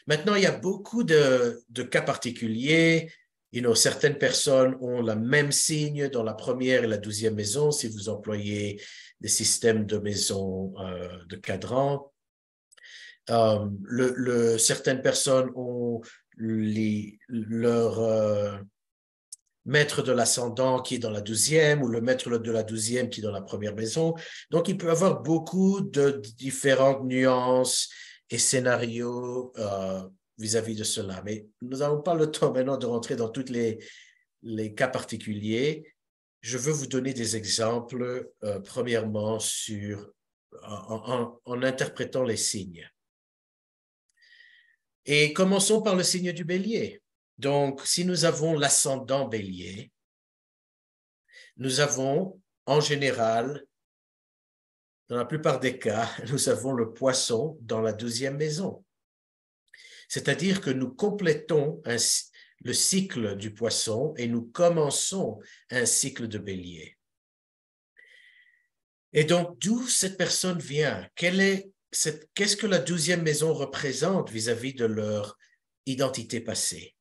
Maintenant, il y a beaucoup de cas particuliers. Certaines personnes ont le même signe dans la première et la 12e maison, si vous employez des systèmes de maison de cadran. Certaines personnes ont leur maître de l'ascendant qui est dans la 12e ou le maître de la 12e qui est dans la première maison. Donc, il peut y avoir beaucoup de différentes nuances et scénarios vis-à-vis de cela. Mais nous n'avons pas le temps maintenant de rentrer dans tous les cas particuliers. Je veux vous donner des exemples, premièrement, en interprétant les signes. Et commençons par le signe du Bélier. Donc, si nous avons l'ascendant Bélier, nous avons, en général, dans la plupart des cas, nous avons le Poisson dans la 12e maison. C'est-à-dire que nous complétons le cycle du Poisson et nous commençons un cycle de Bélier. Et donc, d'où cette personne vient? Qu'est-ce que la 12e maison représente vis-à-vis de leur identité passée?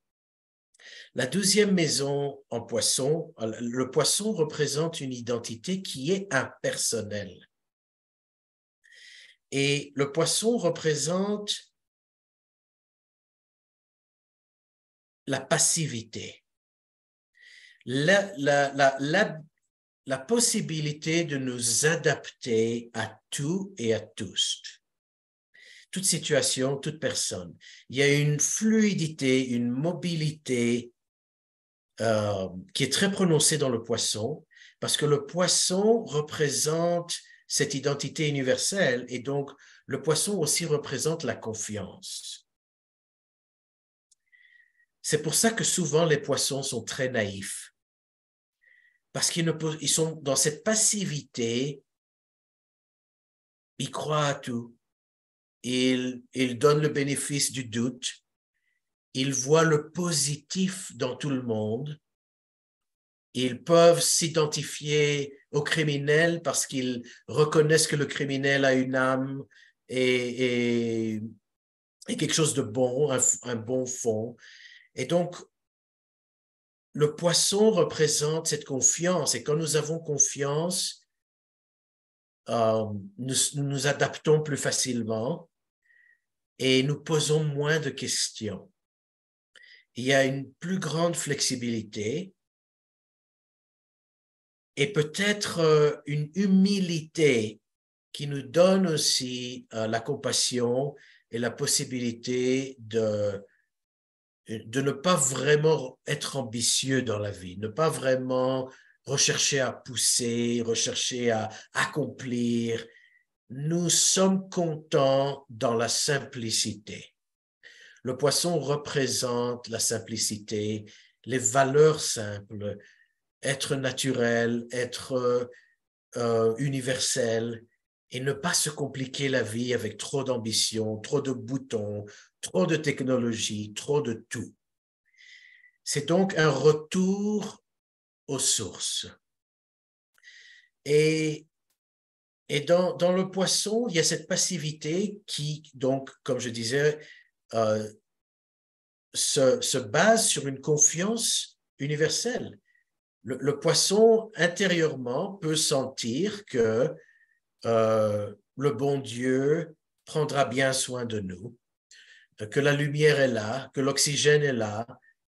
La 12e maison en Poisson, le Poisson représente une identité qui est impersonnelle. Et le Poisson représente la passivité, la possibilité de nous adapter à tout et à tous. Toute situation, toute personne. Il y a une fluidité, une mobilité qui est très prononcée dans le Poisson, parce que le Poisson représente cette identité universelle et donc le Poisson aussi représente la confiance. C'est pour ça que souvent les Poissons sont très naïfs, parce qu'ils sont dans cette passivité, ils croient à tout. Ils donnent le bénéfice du doute. Ils voient le positif dans tout le monde. Ils peuvent s'identifier au criminel parce qu'ils reconnaissent que le criminel a une âme et quelque chose de bon, un bon fond. Et donc, le Poisson représente cette confiance. Et quand nous avons confiance, nous nous adaptons plus facilement et nous posons moins de questions. Il y a une plus grande flexibilité et peut-être une humilité qui nous donne aussi la compassion et la possibilité de ne pas vraiment être ambitieux dans la vie, ne pas vraiment rechercher à pousser, rechercher à accomplir. Nous sommes contents dans la simplicité. Le Poisson représente la simplicité, les valeurs simples, être naturel, être universel et ne pas se compliquer la vie avec trop d'ambition, trop de boutons, trop de technologie, trop de tout. C'est donc un retour aux sources. Et dans le Poisson, il y a cette passivité qui, donc, comme je disais, se base sur une confiance universelle. Le Poisson, intérieurement, peut sentir que le bon Dieu prendra bien soin de nous, que la lumière est là, que l'oxygène est là,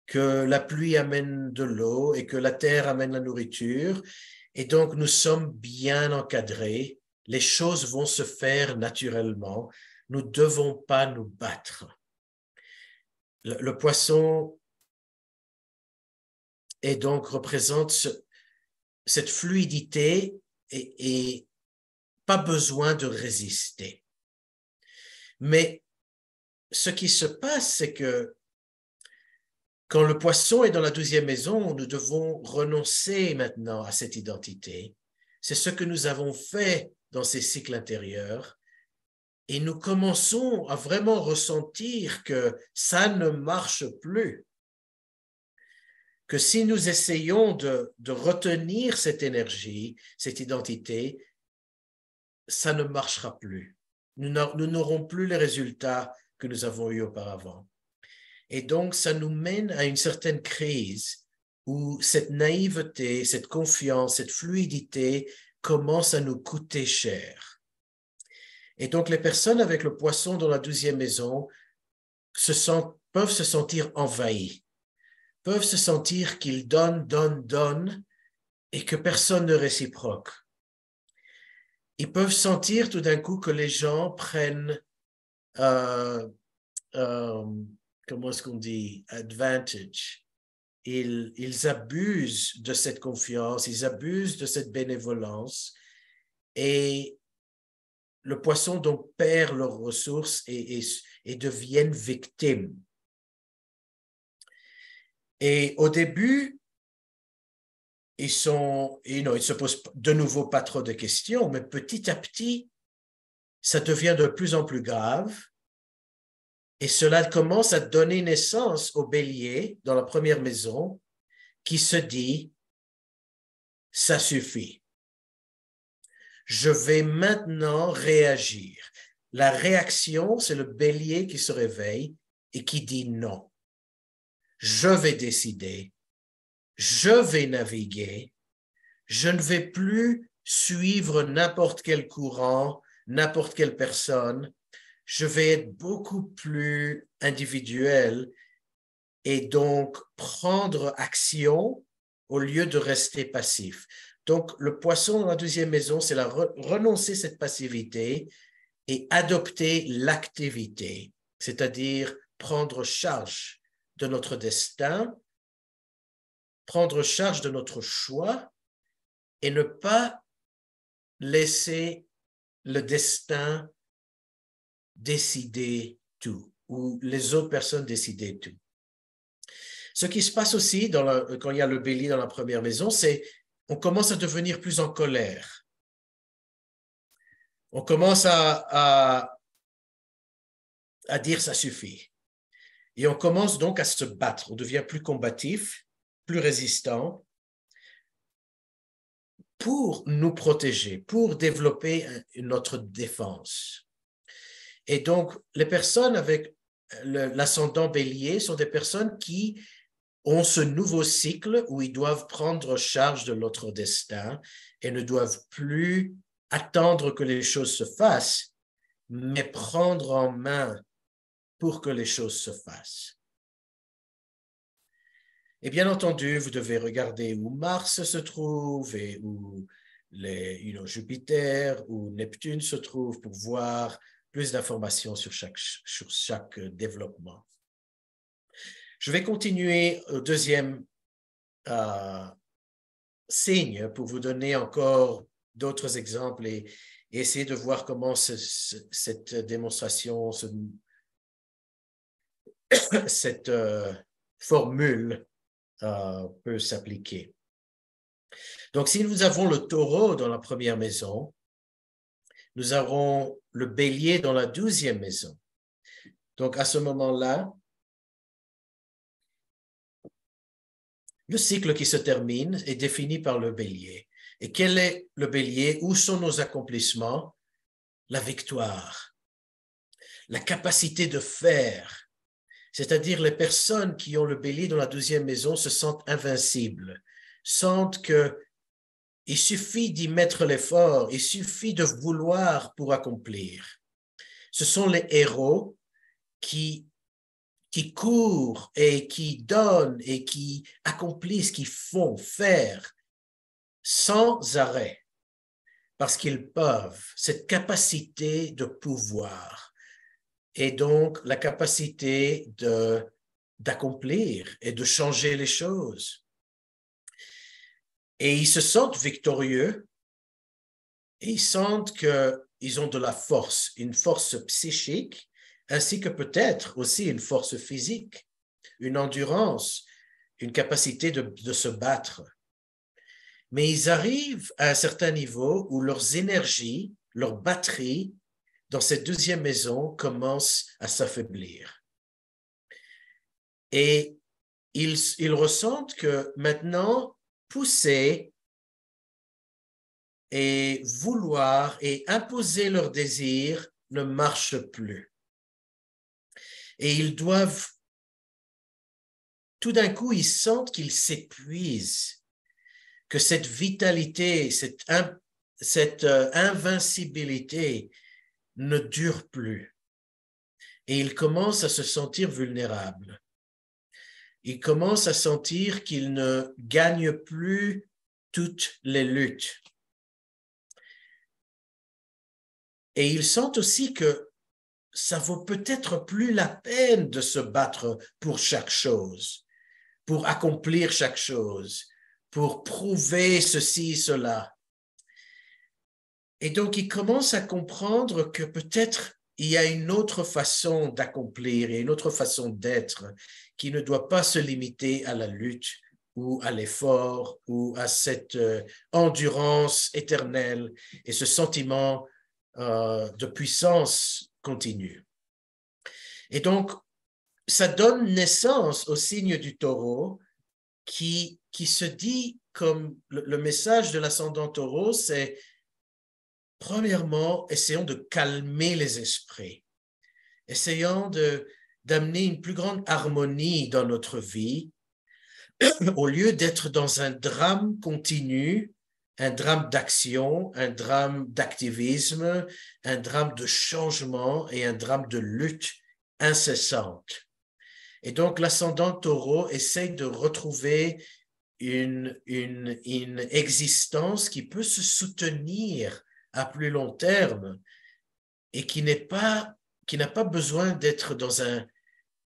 que la pluie amène de l'eau et que la terre amène la nourriture. Et donc, nous sommes bien encadrés. Les choses vont se faire naturellement. Nous ne devons pas nous battre. Le poisson représente cette fluidité et pas besoin de résister. Mais ce qui se passe, c'est que quand le poisson est dans la 12e maison, nous devons renoncer maintenant à cette identité. C'est ce que nous avons fait dans ces cycles intérieurs. Et nous commençons à vraiment ressentir que ça ne marche plus. Que si nous essayons de retenir cette énergie, cette identité, ça ne marchera plus. Nous n'aurons plus les résultats que nous avons eus auparavant. Et donc, ça nous mène à une certaine crise où cette naïveté, cette confiance, cette fluidité commence à nous coûter cher. Et donc, les personnes avec le poisson dans la 12e maison peuvent se sentir envahies, peuvent se sentir qu'ils donnent, et que personne ne réciproque. Ils peuvent sentir tout d'un coup que les gens prennent, comment est-ce qu'on dit, advantage. Ils abusent de cette confiance, ils abusent de cette bénévolence et le poisson donc perd leurs ressources et deviennent victimes. Et au début, ils se posent de nouveau pas trop de questions, mais petit à petit, ça devient de plus en plus grave. Et cela commence à donner naissance au bélier dans la première maison qui se dit « ça suffit. Je vais maintenant réagir. » La réaction, c'est le bélier qui se réveille et qui dit « non. Je vais décider. Je vais naviguer. Je ne vais plus suivre n'importe quel courant, n'importe quelle personne. Je vais être beaucoup plus individuel et donc prendre action au lieu de rester passif. Donc, le poisson dans la 12e maison, c'est renoncer cette passivité et adopter l'activité, c'est-à-dire prendre charge de notre destin, prendre charge de notre choix et ne pas laisser le destin décider tout ou les autres personnes décider tout. Ce qui se passe aussi quand il y a le bélier dans la première maison, c'est on commence à devenir plus en colère. On commence à dire ça suffit. Et on commence donc à se battre. On devient plus combatif, plus résistant pour nous protéger, pour développer notre défense. Et donc, les personnes avec l'ascendant bélier sont des personnes qui ont ce nouveau cycle où ils doivent prendre charge de notre destin et ne doivent plus attendre que les choses se fassent, mais prendre en main pour que les choses se fassent. Et bien entendu, vous devez regarder où Mars se trouve et où Jupiter ou Neptune se trouvent pour voir plus d'informations sur chaque développement. Je vais continuer au deuxième signe pour vous donner encore d'autres exemples et essayer de voir comment cette démonstration, cette formule peut s'appliquer. Donc, si nous avons le taureau dans la première maison, nous aurons le bélier dans la 12e maison. Donc, à ce moment-là, le cycle qui se termine est défini par le bélier. Et quel est le bélier? Où sont nos accomplissements? La victoire, la capacité de faire. C'est-à-dire les personnes qui ont le bélier dans la 12e maison se sentent invincibles, sentent qu'il suffit d'y mettre l'effort, il suffit de vouloir pour accomplir. Ce sont les héros qui courent et qui donnent et qui accomplissent, qui font faire sans arrêt, parce qu'ils peuvent, cette capacité de pouvoir et donc la capacité d'accomplir et de changer les choses. Et ils se sentent victorieux et ils sentent qu'ils ont de la force, une force psychique, ainsi que peut-être aussi une force physique, une endurance, une capacité de se battre. Mais ils arrivent à un certain niveau où leurs énergies, leur batterie dans cette deuxième maison commence à s'affaiblir. Et ils ressentent que maintenant, pousser et vouloir et imposer leurs désirs ne marche plus. Et ils doivent, tout d'un coup, ils sentent qu'ils s'épuisent, que cette vitalité, cette invincibilité ne dure plus. Et ils commencent à se sentir vulnérables. Ils commencent à sentir qu'ils ne gagnent plus toutes les luttes. Et ils sentent aussi que ça vaut peut-être plus la peine de se battre pour chaque chose, pour accomplir chaque chose, pour prouver ceci, cela. Et donc, ils commencent à comprendre que peut-être il y a une autre façon d'accomplir et une autre façon d'être qui ne doit pas se limiter à la lutte ou à l'effort ou à cette endurance éternelle et ce sentiment de puissance continue. Et donc, ça donne naissance au signe du taureau qui se dit comme le message de l'ascendant taureau, c'est premièrement, essayons de calmer les esprits, essayons d'amener une plus grande harmonie dans notre vie au lieu d'être dans un drame continu, un drame d'action, un drame d'activisme, un drame de changement et un drame de lutte incessante. Et donc, l'ascendant taureau essaie de retrouver une existence qui peut se soutenir à plus long terme et qui n'a pas besoin d'être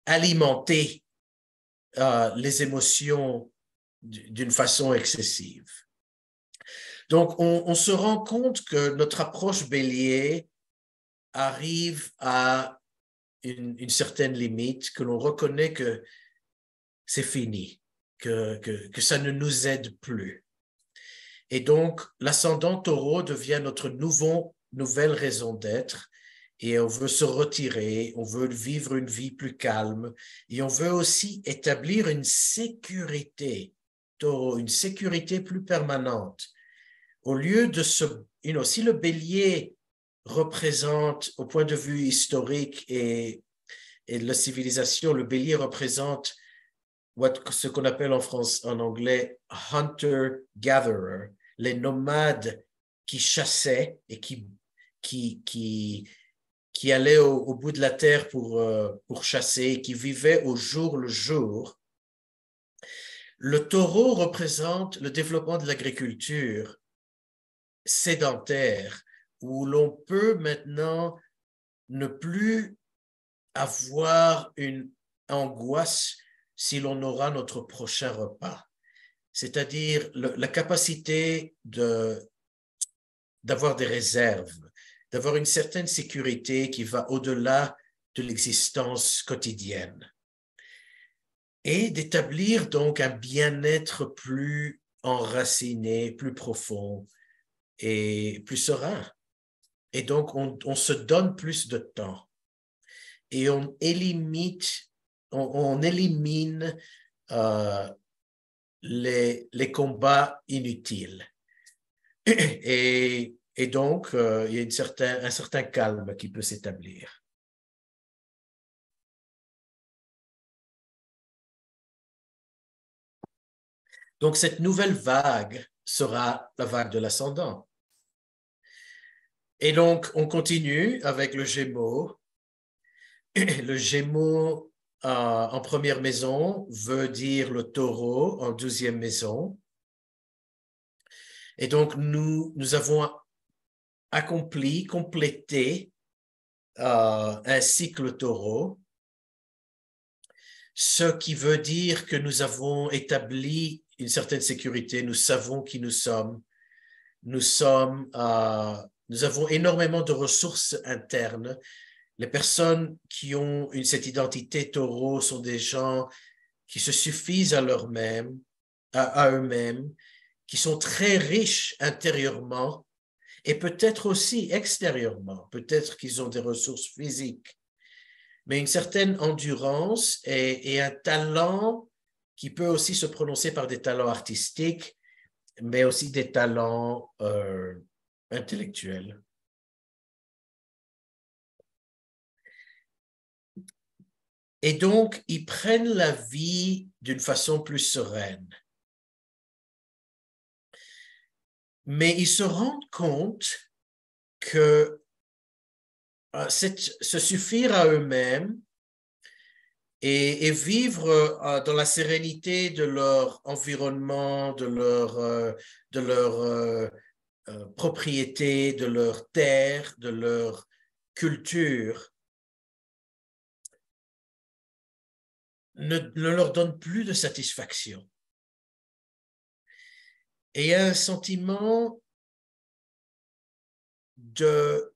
alimenter les émotions d'une façon excessive. Donc, on se rend compte que notre approche bélier arrive à une certaine limite, que l'on reconnaît que c'est fini, que ça ne nous aide plus. Et donc, l'ascendant taureau devient notre nouvelle raison d'être et on veut se retirer, on veut vivre une vie plus calme et on veut aussi établir une sécurité, taureau, une sécurité plus permanente. Au lieu de si le bélier représente, au point de vue historique et de la civilisation, le bélier représente ce qu'on appelle en anglais hunter-gatherer, les nomades qui chassaient et qui allaient au bout de la terre pour chasser, qui vivaient au jour le jour. Le taureau représente le développement de l'agriculture sédentaire, où l'on peut maintenant ne plus avoir une angoisse si l'on aura notre prochain repas. C'est-à-dire la capacité d'avoir des réserves, d'avoir une certaine sécurité qui va au-delà de l'existence quotidienne et d'établir donc un bien-être plus enraciné, plus profond et plus serein. Et donc, on se donne plus de temps et on élimine les combats inutiles. Et donc, il y a un certain calme qui peut s'établir. Donc, cette nouvelle vague sera la vague de l'ascendant. Et donc, on continue avec le Gémeaux. Le Gémeaux en première maison veut dire le taureau en deuxième maison. Et donc, nous avons complété un cycle taureau, ce qui veut dire que nous avons établi une certaine sécurité, nous savons qui nous sommes, nous avons énormément de ressources internes. Les personnes qui ont cette identité taureau sont des gens qui se suffisent à eux-mêmes, qui sont très riches intérieurement et peut-être aussi extérieurement. Peut-être qu'ils ont des ressources physiques, mais une certaine endurance et un talent qui peut aussi se prononcer par des talents artistiques, mais aussi des talents intellectuels. Et donc, ils prennent la vie d'une façon plus sereine. Mais ils se rendent compte que se suffire à eux-mêmes et vivre dans la sérénité de leur environnement, de leur propriété, de leur terre, de leur culture, ne leur donne plus de satisfaction. Et il y a un sentiment de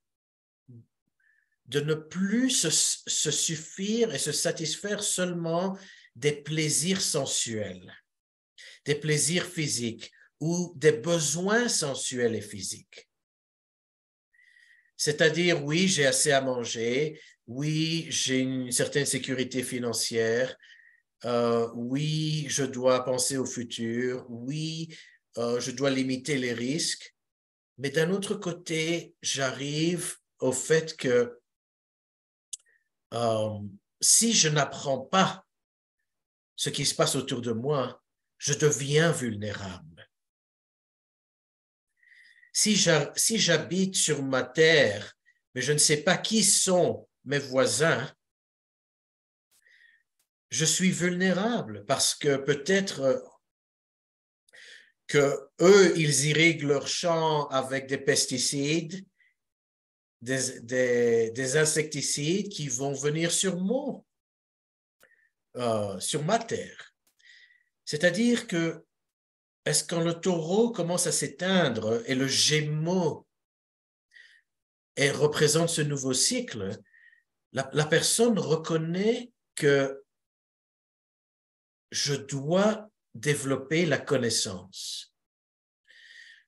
ne plus se suffire et se satisfaire seulement des plaisirs sensuels, des plaisirs physiques ou des besoins sensuels et physiques. C'est-à-dire, oui, j'ai assez à manger, oui, j'ai une certaine sécurité financière, oui, je dois penser au futur, oui, je dois limiter les risques, mais d'un autre côté, j'arrive au fait que si je n'apprends pas ce qui se passe autour de moi, je deviens vulnérable. Si j'habite sur ma terre, mais je ne sais pas qui sont mes voisins, je suis vulnérable parce que peut-être que eux, ils irriguent leurs champs avec des pesticides, des insecticides qui vont venir sur ma terre. C'est-à-dire que quand le taureau commence à s'éteindre et le Gémeaux représente ce nouveau cycle, la personne reconnaît que je dois développer la connaissance.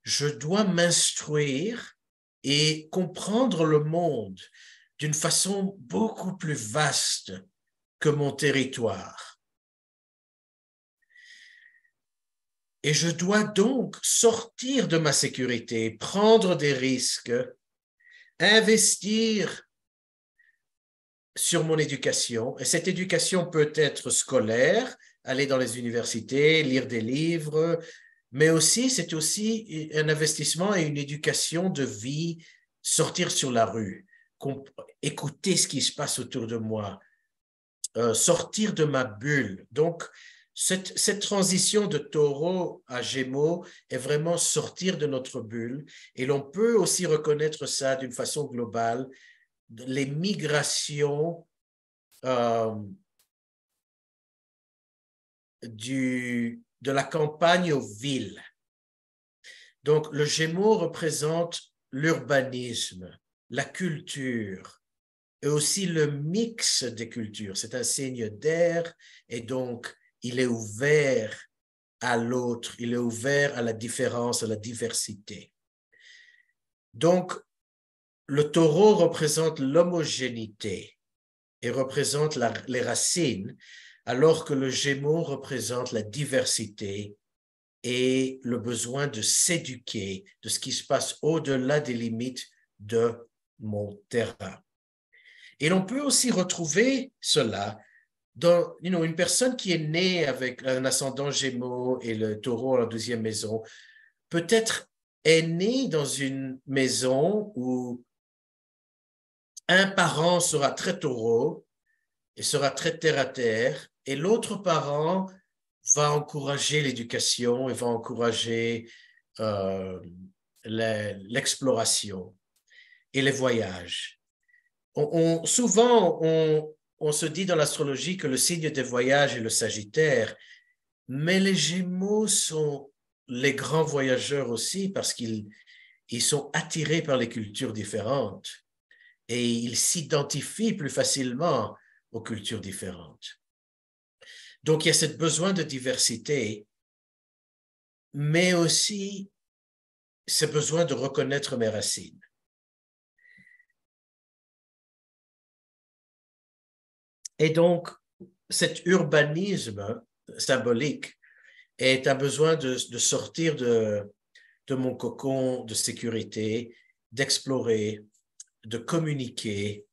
Je dois m'instruire et comprendre le monde d'une façon beaucoup plus vaste que mon territoire. Et je dois donc sortir de ma sécurité, prendre des risques, investir sur mon éducation. Et cette éducation peut être scolaire, aller dans les universités, lire des livres, mais aussi, c'est aussi un investissement et une éducation de vie, sortir sur la rue, écouter ce qui se passe autour de moi, sortir de ma bulle. Donc, cette transition de taureau à gémeaux est vraiment sortir de notre bulle. Et l'on peut aussi reconnaître ça d'une façon globale, les migrations de la campagne aux villes. Donc, le Gémeaux représente l'urbanisme, la culture et aussi le mix des cultures. C'est un signe d'air et donc il est ouvert à l'autre, il est ouvert à la différence, à la diversité. Donc, le taureau représente l'homogénéité et représente les racines, alors que le Gémeaux représente la diversité et le besoin de s'éduquer de ce qui se passe au-delà des limites de mon terrain. Et l'on peut aussi retrouver cela dans une personne qui est née avec un ascendant Gémeaux et le taureau en la 12e maison, peut-être est née dans une maison où un parent sera très taureau et sera très terre-à-terre, et l'autre parent va encourager l'éducation et va encourager l'exploration et les voyages. Souvent, on se dit dans l'astrologie que le signe des voyages est le Sagittaire, mais les Gémeaux sont les grands voyageurs aussi parce qu'ils sont attirés par les cultures différentes et ils s'identifient plus facilement aux cultures différentes. Donc, il y a ce besoin de diversité, mais aussi ce besoin de reconnaître mes racines. Et donc, cet urbanisme symbolique est un besoin de sortir de mon cocon de sécurité, d'explorer, de communiquer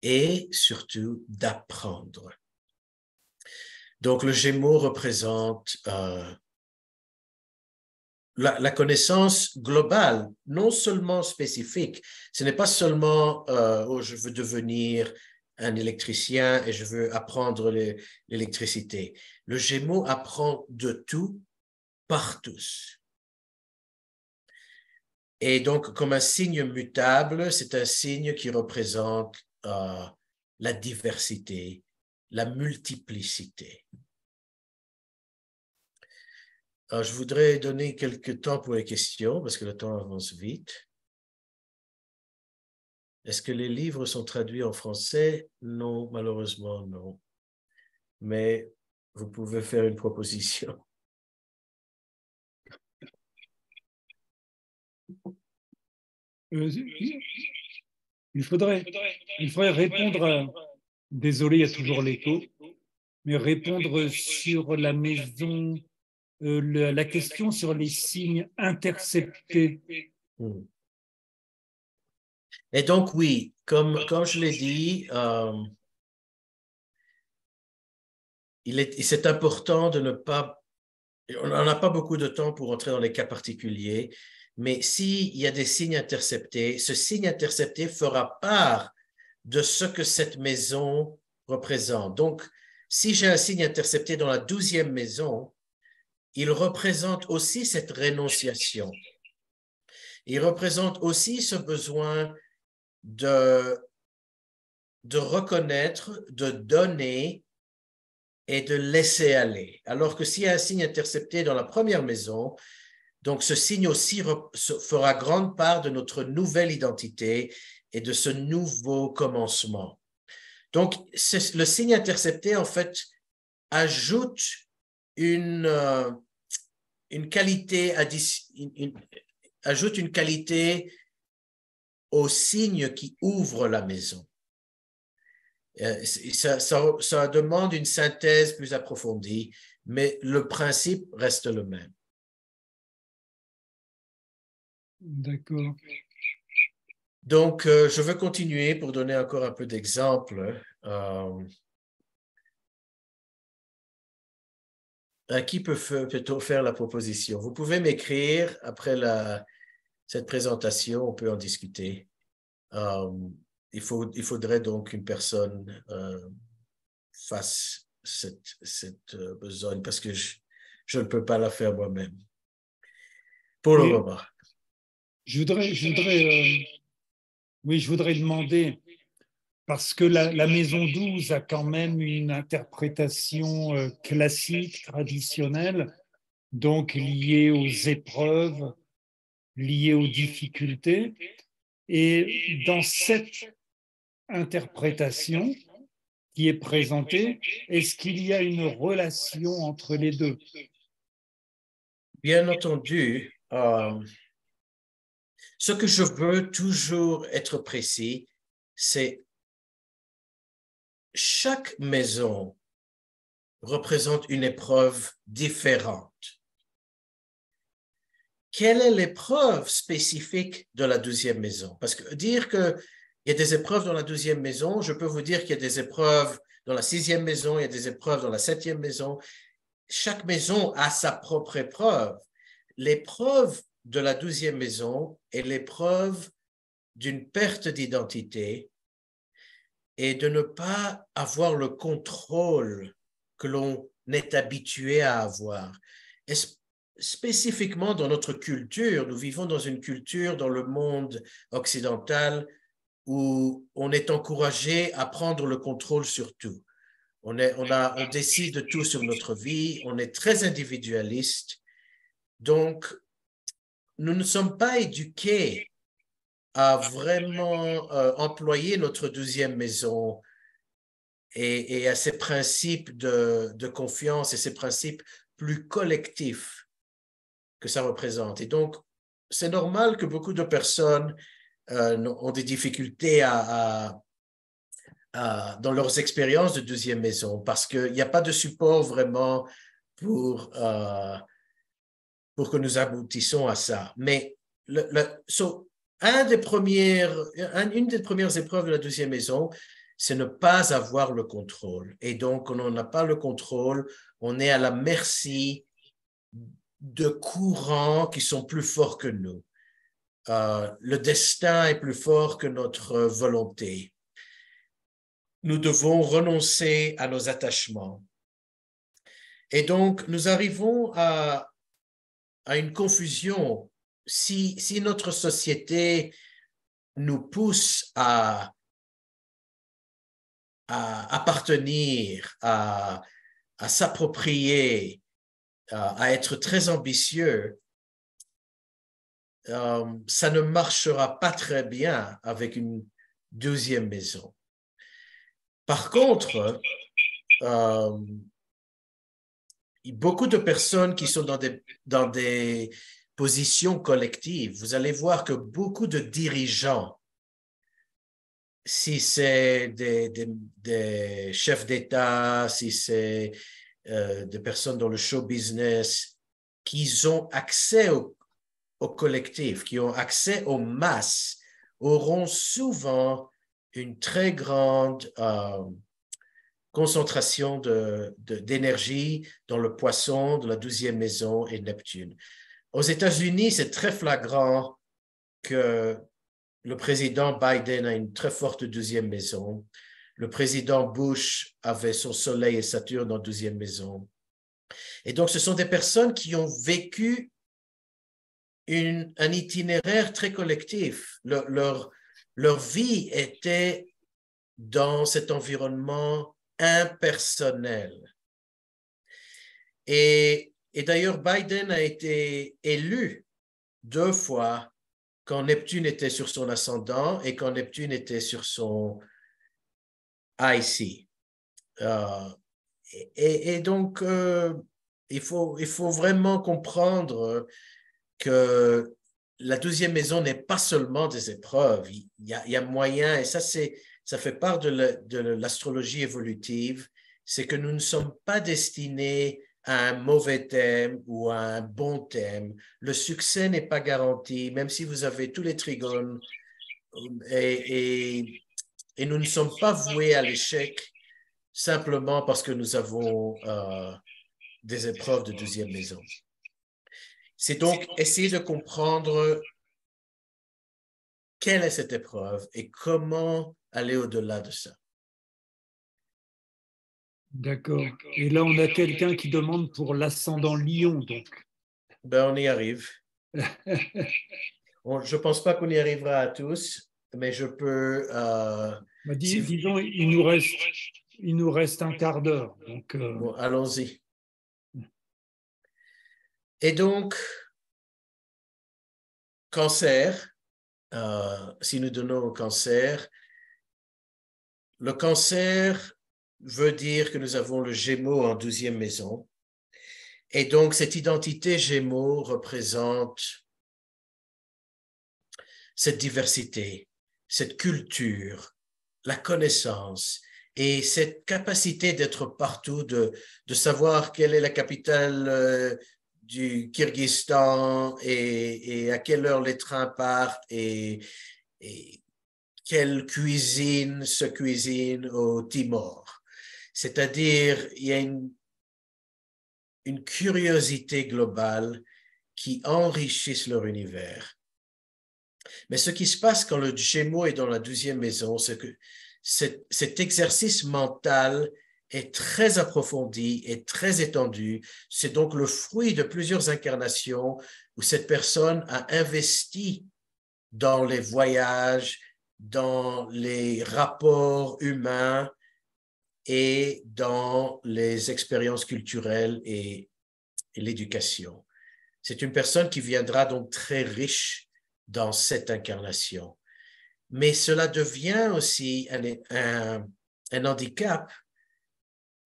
et surtout d'apprendre. Donc, le Gémeaux représente la connaissance globale, non seulement spécifique. Ce n'est pas seulement oh, je veux devenir un électricien et je veux apprendre l'électricité. Le Gémeaux apprend de tout par tous. Et donc, comme un signe mutable, c'est un signe qui représente la diversité, la multiplicité. Alors, je voudrais donner quelques temps pour les questions parce que le temps avance vite. Est-ce que les livres sont traduits en français? Non, malheureusement, non. Mais vous pouvez faire une proposition. Il faudrait répondre, désolé, il y a toujours l'écho, mais répondre sur la maison, la question sur les signes interceptés. Et donc, oui, comme je l'ai dit, c'est important de ne pas... On n'a pas beaucoup de temps pour entrer dans les cas particuliers, mais s'il y a des signes interceptés, ce signe intercepté fera part de ce que cette maison représente. Donc, si j'ai un signe intercepté dans la 12e maison, il représente aussi cette rénonciation. Il représente aussi ce besoin de reconnaître, de donner et de laisser aller. Alors que s'il y a un signe intercepté dans la première maison, donc ce signe aussi fera grande part de notre nouvelle identité et de ce nouveau commencement. Donc, le signe intercepté, en fait, ajoute une qualité, ajoute une qualité au signe qui ouvre la maison. Ça demande une synthèse plus approfondie, mais le principe reste le même. D'accord. Donc, je veux continuer pour donner encore un peu d'exemples. Qui peut faire la proposition? Vous pouvez m'écrire après cette présentation, on peut en discuter. Il faudrait donc qu'une personne fasse cette besogne parce que je ne peux pas la faire moi-même. Pour le moment. Je voudrais demander, parce que la maison 12 a quand même une interprétation classique, traditionnelle, donc liée aux épreuves, liée aux difficultés. Et dans cette interprétation qui est présentée, est-ce qu'il y a une relation entre les deux? Bien entendu, ce que je veux toujours être précis, c'est chaque maison représente une épreuve différente. Quelle est l'épreuve spécifique de la 12e maison? Parce que dire qu'il y a des épreuves dans la 12e maison, je peux vous dire qu'il y a des épreuves dans la 6e maison, il y a des épreuves dans la 7e maison. Chaque maison a sa propre épreuve. L'épreuve de la 12e maison est l'épreuve d'une perte d'identité et de ne pas avoir le contrôle que l'on est habitué à avoir. spécifiquement dans notre culture, nous vivons dans une culture dans le monde occidental où on est encouragé à prendre le contrôle sur tout. On décide de tout sur notre vie, on est très individualiste. Donc, nous ne sommes pas éduqués à vraiment employer notre deuxième maison et à ces principes de confiance et ces principes plus collectifs que ça représente. Et donc, c'est normal que beaucoup de personnes ont des difficultés dans leurs expériences de deuxième maison parce qu'il n'y a pas de support vraiment pour que nous aboutissions à ça. Mais une des premières épreuves de la deuxième maison, c'est ne pas avoir le contrôle. Et donc, quand on n'a pas le contrôle, on est à la merci de courants qui sont plus forts que nous. Le destin est plus fort que notre volonté. Nous devons renoncer à nos attachements. Et donc, nous arrivons à une confusion. Si notre société nous pousse à appartenir, à s'approprier, à être très ambitieux, ça ne marchera pas très bien avec une deuxième maison. Par contre, beaucoup de personnes qui sont dans des positions collectives, vous allez voir que beaucoup de dirigeants, si c'est des chefs d'État, si c'est des personnes dans le show business, qui ont accès au collectif, qui ont accès aux masses, auront souvent une très grande concentration d'énergie dans le poisson, de la 12e maison et Neptune. Aux États-Unis, c'est très flagrant que le président Biden a une très forte 12e maison. Le président Bush avait son Soleil et Saturne en 12e maison. Et donc, ce sont des personnes qui ont vécu un itinéraire très collectif. Leur vie était dans cet environnement impersonnel. Et d'ailleurs, Biden a été élu 2 fois quand Neptune était sur son ascendant et quand Neptune était sur son IC. Et donc, il faut vraiment comprendre que la 12e maison n'est pas seulement des épreuves. Il y a moyen, et ça fait part de l'astrologie évolutive, c'est que nous ne sommes pas destinés à un mauvais thème ou à un bon thème. Le succès n'est pas garanti, même si vous avez tous les trigones, et nous ne sommes pas voués à l'échec simplement parce que nous avons des épreuves de 12e maison. C'est donc essayer de comprendre quelle est cette épreuve et comment aller au-delà de ça. D'accord. Et là, on a quelqu'un qui demande pour l'ascendant Lion, donc. Ben, on y arrive. Je ne pense pas qu'on y arrivera à tous, mais je peux... disons, il nous reste un quart d'heure. Donc, bon, allons-y. Et donc, Cancer, si nous donnons au Cancer, le Cancer veut dire que nous avons le Gémeaux en 12e maison. Et donc, cette identité Gémeaux représente cette diversité, cette culture, la connaissance et cette capacité d'être partout, de savoir quelle est la capitale du Kyrgyzstan et à quelle heure les trains partent et quelle cuisine se cuisine au Timor. C'est-à-dire, il y a une curiosité globale qui enrichisse leur univers. Mais ce qui se passe quand le Gémeaux est dans la 12e maison, c'est que cet exercice mental est très approfondi et très étendu. C'est donc le fruit de plusieurs incarnations où cette personne a investi dans les voyages, dans les rapports humains et dans les expériences culturelles et l'éducation. C'est une personne qui viendra donc très riche dans cette incarnation. Mais cela devient aussi un handicap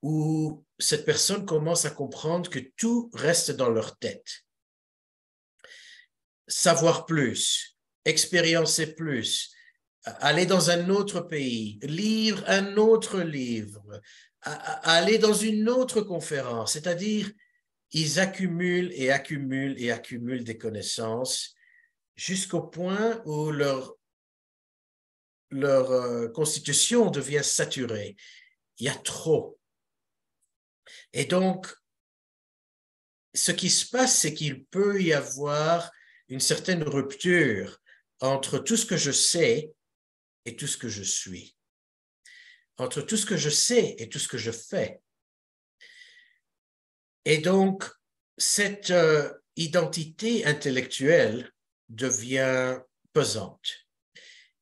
où cette personne commence à comprendre que tout reste dans leur tête. Savoir plus, expériencer plus, aller dans un autre pays, lire un autre livre, aller dans une autre conférence, c'est-à-dire ils accumulent et accumulent et accumulent des connaissances jusqu'au point où leur constitution devient saturée. Il y a trop. Et donc, ce qui se passe, c'est qu'il peut y avoir une certaine rupture entre tout ce que je sais et tout ce que je suis, entre tout ce que je sais et tout ce que je fais. Et donc, cette identité intellectuelle devient pesante.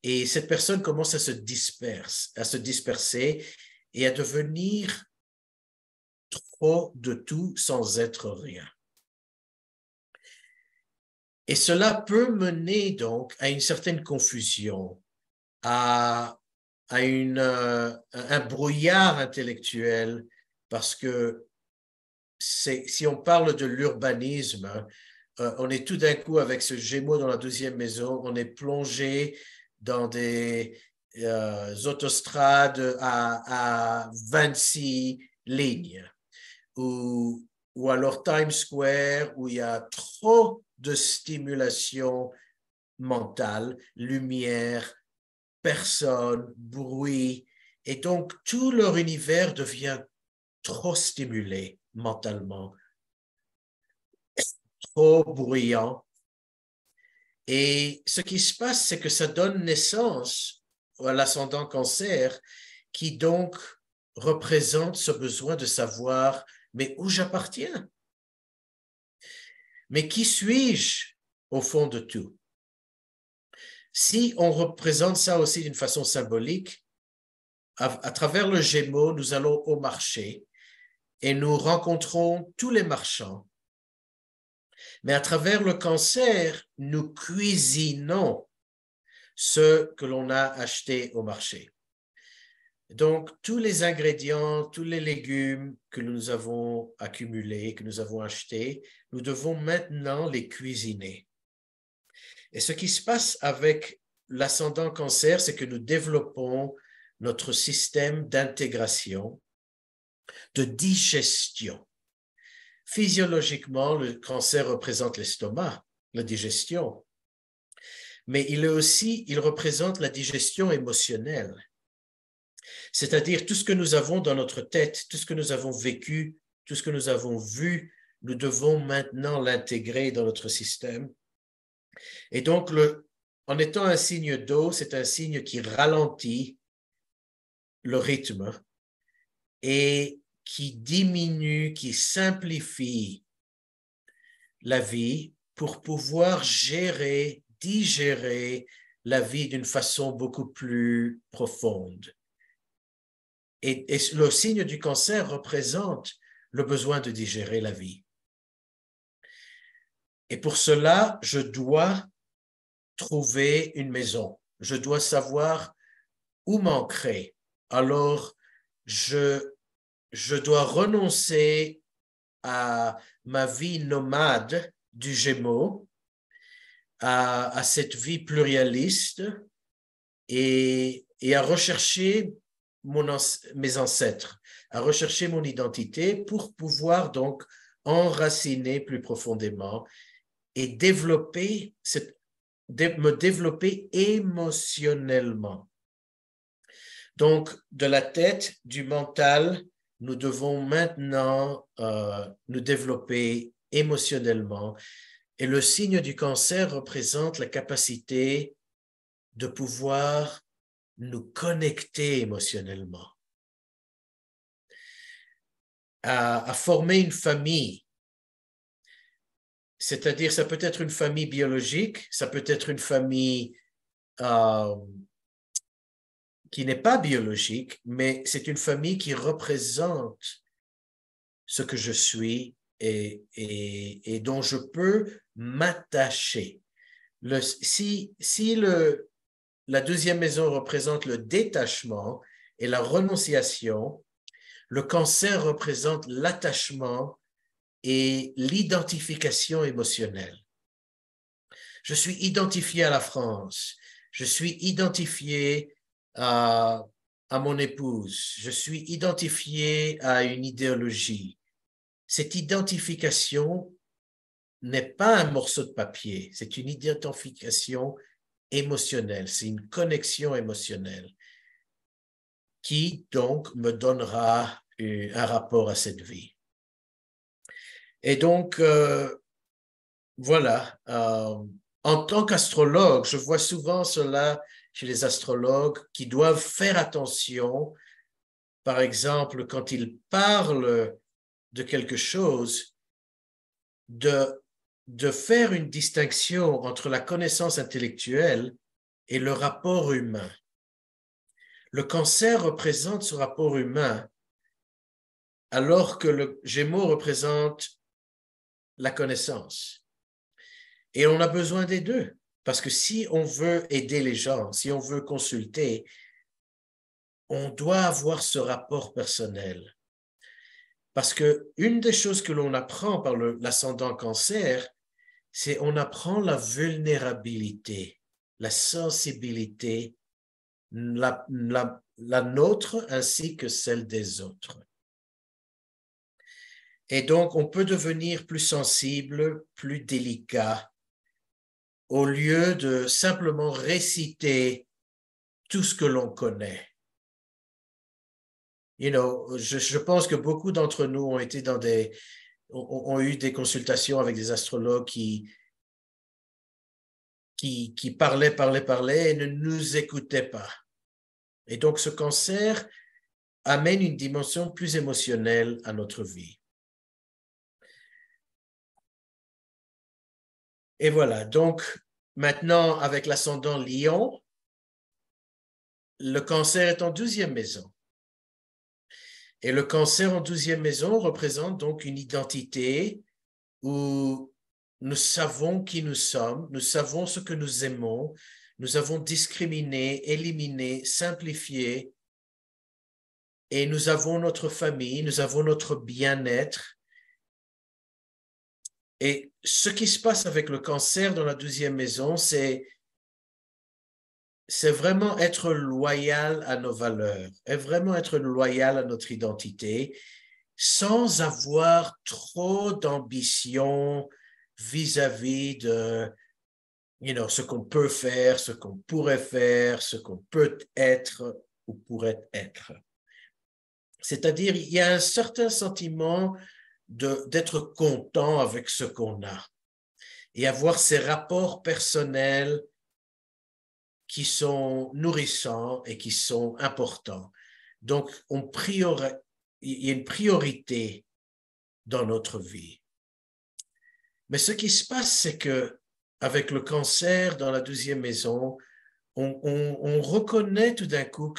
Et cette personne commence à se disperser et à devenir trop de tout sans être rien. Et cela peut mener donc à une certaine confusion, à un brouillard intellectuel, parce que si on parle de l'urbanisme, on est tout d'un coup avec ce Gémeaux dans la 12e maison, on est plongé dans des autostrades à 26 lignes, ou alors Times Square, où il y a trop de stimulation mentale, lumière, personne, bruit, et donc tout leur univers devient trop stimulé mentalement, trop bruyant. Et ce qui se passe, c'est que ça donne naissance à l'ascendant Cancer, qui donc représente ce besoin de savoir, mais où j'appartiens? Mais qui suis-je au fond de tout? Si on représente ça aussi d'une façon symbolique, à travers le Gémeaux, nous allons au marché et nous rencontrons tous les marchands. Mais à travers le Cancer, nous cuisinons ce que l'on a acheté au marché. Donc, tous les ingrédients, tous les légumes que nous avons accumulés, que nous avons achetés, nous devons maintenant les cuisiner. Et ce qui se passe avec l'ascendant Cancer, c'est que nous développons notre système d'intégration, de digestion. Physiologiquement, le Cancer représente l'estomac, la digestion. Mais il représente la digestion émotionnelle. C'est-à-dire tout ce que nous avons dans notre tête, tout ce que nous avons vécu, tout ce que nous avons vu, nous devons maintenant l'intégrer dans notre système. Et donc, en étant un signe d'eau, c'est un signe qui ralentit le rythme et qui diminue, qui simplifie la vie pour pouvoir digérer la vie d'une façon beaucoup plus profonde. Et le signe du Cancer représente le besoin de digérer la vie. Et pour cela, je dois trouver une maison. Je dois savoir où m'ancrer. Alors, je dois renoncer à ma vie nomade du Gémeaux, à cette vie pluraliste et à rechercher mes ancêtres, à rechercher mon identité pour pouvoir donc enraciner plus profondément et me développer émotionnellement. Donc, de la tête, du mental, nous devons maintenant nous développer émotionnellement. Et le signe du Cancer représente la capacité de pouvoir nous connecter émotionnellement. à former une famille. C'est-à-dire, ça peut être une famille biologique, ça peut être une famille qui n'est pas biologique, mais c'est une famille qui représente ce que je suis et dont je peux m'attacher. Si la deuxième maison représente le détachement et la renonciation, le cancer représente l'attachement et l'identification émotionnelle. Je suis identifié à la France, je suis identifié à mon épouse, je suis identifié à une idéologie. Cette identification n'est pas un morceau de papier, c'est une identification émotionnelle, c'est une connexion émotionnelle qui donc me donnera un rapport à cette vie. Et donc, voilà, en tant qu'astrologue, je vois souvent cela chez les astrologues qui doivent faire attention, par exemple, quand ils parlent de quelque chose, de faire une distinction entre la connaissance intellectuelle et le rapport humain. Le cancer représente ce rapport humain, alors que le Gémeaux représente la connaissance. Et on a besoin des deux, parce que si on veut aider les gens, si on veut consulter, on doit avoir ce rapport personnel. Parce que une des choses que l'on apprend par l'ascendant cancer, c'est on apprend la vulnérabilité, la sensibilité, la nôtre ainsi que celle des autres. Et donc, on peut devenir plus sensible, plus délicat, au lieu de simplement réciter tout ce que l'on connaît. Je pense que beaucoup d'entre nous ont été ont eu des consultations avec des astrologues qui parlaient et ne nous écoutaient pas. Et donc, ce cancer amène une dimension plus émotionnelle à notre vie. Et voilà, donc maintenant, avec l'ascendant Lion, le cancer est en 12e maison. Et le cancer en 12e maison représente donc une identité où nous savons qui nous sommes, nous savons ce que nous aimons, nous avons discriminé, éliminé, simplifié, et nous avons notre famille, nous avons notre bien-être. Et ce qui se passe avec le cancer dans la 12e maison, c'est vraiment être loyal à nos valeurs, et vraiment être loyal à notre identité, sans avoir trop d'ambition vis-à-vis de ce qu'on peut faire, ce qu'on pourrait faire, ce qu'on peut être ou pourrait être. C'est-à-dire, il y a un certain sentiment d'être content avec ce qu'on a et avoir ces rapports personnels qui sont nourrissants et qui sont importants. Donc, il y a une priorité dans notre vie. Mais ce qui se passe, c'est que avec le cancer dans la 12e maison, on reconnaît tout d'un coup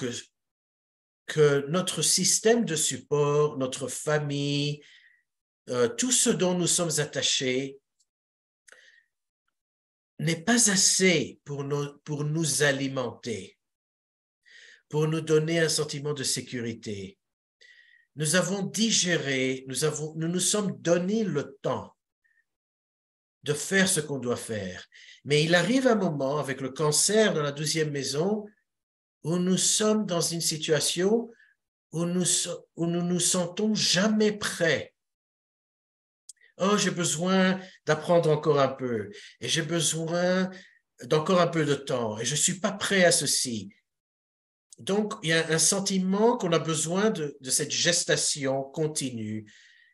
que notre système de support, notre famille, tout ce dont nous sommes attachés n'est pas assez pour nous alimenter, pour nous donner un sentiment de sécurité. Nous avons digéré, nous nous sommes donné le temps de faire ce qu'on doit faire. Mais il arrive un moment avec le cancer dans la 12e maison où nous sommes dans une situation où nous nous sentons jamais prêts. Oh, j'ai besoin d'apprendre encore un peu et j'ai besoin d'encore un peu de temps et je ne suis pas prêt à ceci. Donc, il y a un sentiment qu'on a besoin de cette gestation continue.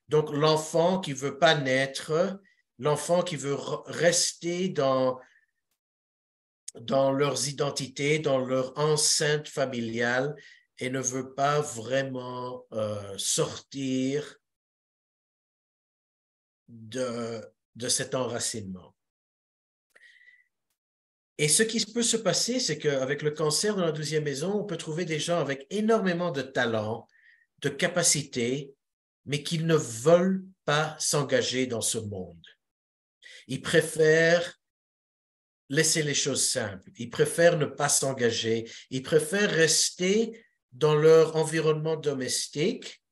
Donc, l'enfant qui ne veut pas naître, l'enfant qui veut rester dans leurs identités, dans leur enceinte familiale et ne veut pas vraiment sortir de cet enracinement. Et ce qui peut se passer, c'est qu'avec le cancer dans la 12e maison, on peut trouver des gens avec énormément de talent, de capacités, mais qui ne veulent pas s'engager dans ce monde. Ils préfèrent laisser les choses simples. Ils préfèrent ne pas s'engager. Ils préfèrent rester dans leur environnement domestique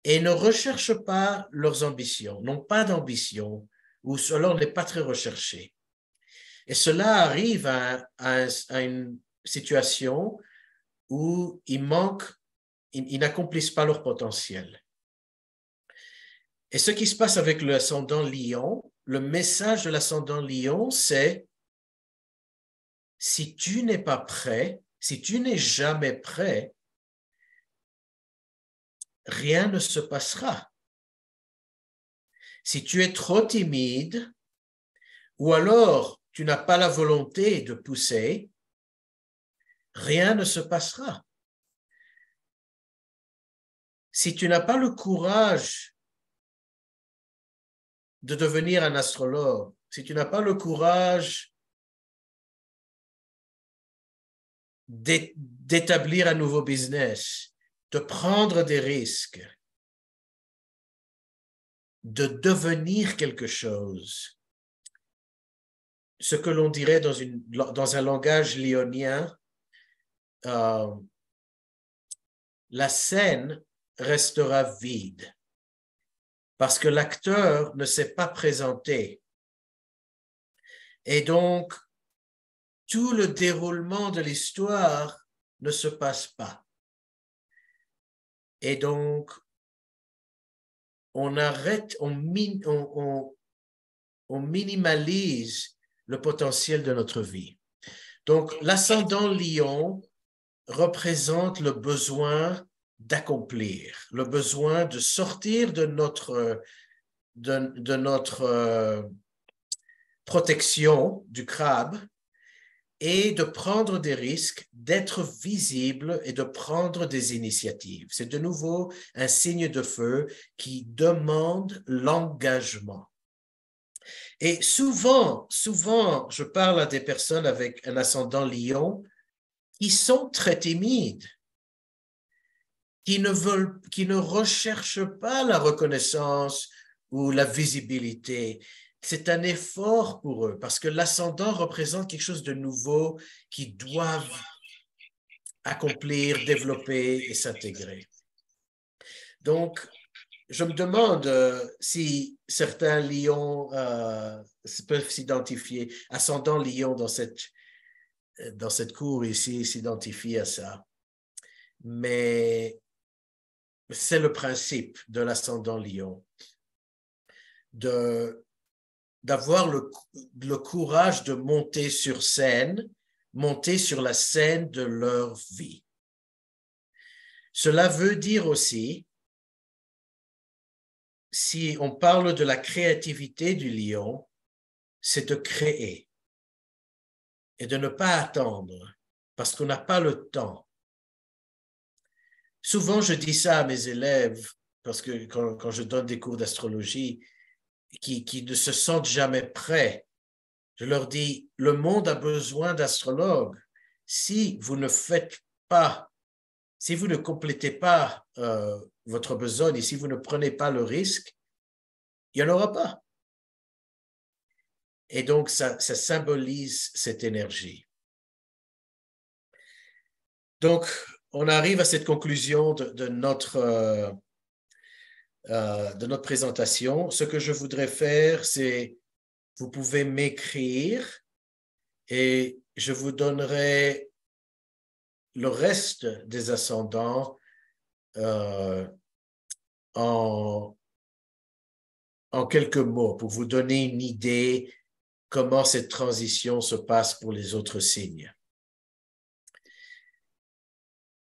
et ne recherchent pas leurs ambitions, n'ont pas d'ambition, ou cela n'est pas très recherché. Et cela arrive à une situation où ils n'accomplissent pas leur potentiel. Et ce qui se passe avec l'ascendant Lion, le message de l'ascendant Lion, c'est si tu n'es pas prêt, si tu n'es jamais prêt, rien ne se passera. Si tu es trop timide, ou alors tu n'as pas la volonté de pousser, rien ne se passera. Si tu n'as pas le courage de devenir un astrologue, si tu n'as pas le courage d'établir un nouveau business, de prendre des risques, de devenir quelque chose, ce que l'on dirait dans un langage lionien, la scène restera vide parce que l'acteur ne s'est pas présenté. Et donc, tout le déroulement de l'histoire ne se passe pas. Et donc, on arrête, on minimalise le potentiel de notre vie. Donc, l'ascendant Lion représente le besoin d'accomplir, le besoin de sortir de notre protection du crabe et de prendre des risques, d'être visible et de prendre des initiatives. C'est de nouveau un signe de feu qui demande l'engagement. Et souvent, je parle à des personnes avec un ascendant Lion qui sont très timides, qui ne recherchent pas la reconnaissance ou la visibilité. C'est un effort pour eux parce que l'ascendant représente quelque chose de nouveau qu'ils doivent accomplir, développer et s'intégrer. Donc, je me demande si certains lions peuvent s'identifier, ascendant lion dans cette cour ici, s'identifient à ça. Mais c'est le principe de l'ascendant lion, d'avoir le courage de monter sur scène, monter sur la scène de leur vie. Cela veut dire aussi, si on parle de la créativité du lion, c'est de créer et de ne pas attendre parce qu'on n'a pas le temps. Souvent, je dis ça à mes élèves parce que quand je donne des cours d'astrologie, qui ne se sentent jamais prêts, je leur dis, le monde a besoin d'astrologues. Si vous ne faites pas, si vous ne complétez pas votre besogne et si vous ne prenez pas le risque, il n'y en aura pas. Et donc, ça symbolise cette énergie. Donc, on arrive à cette conclusion de notre présentation. Ce que je voudrais faire, c'est, vous pouvez m'écrire et je vous donnerai le reste des ascendants en quelques mots pour vous donner une idée comment cette transition se passe pour les autres signes.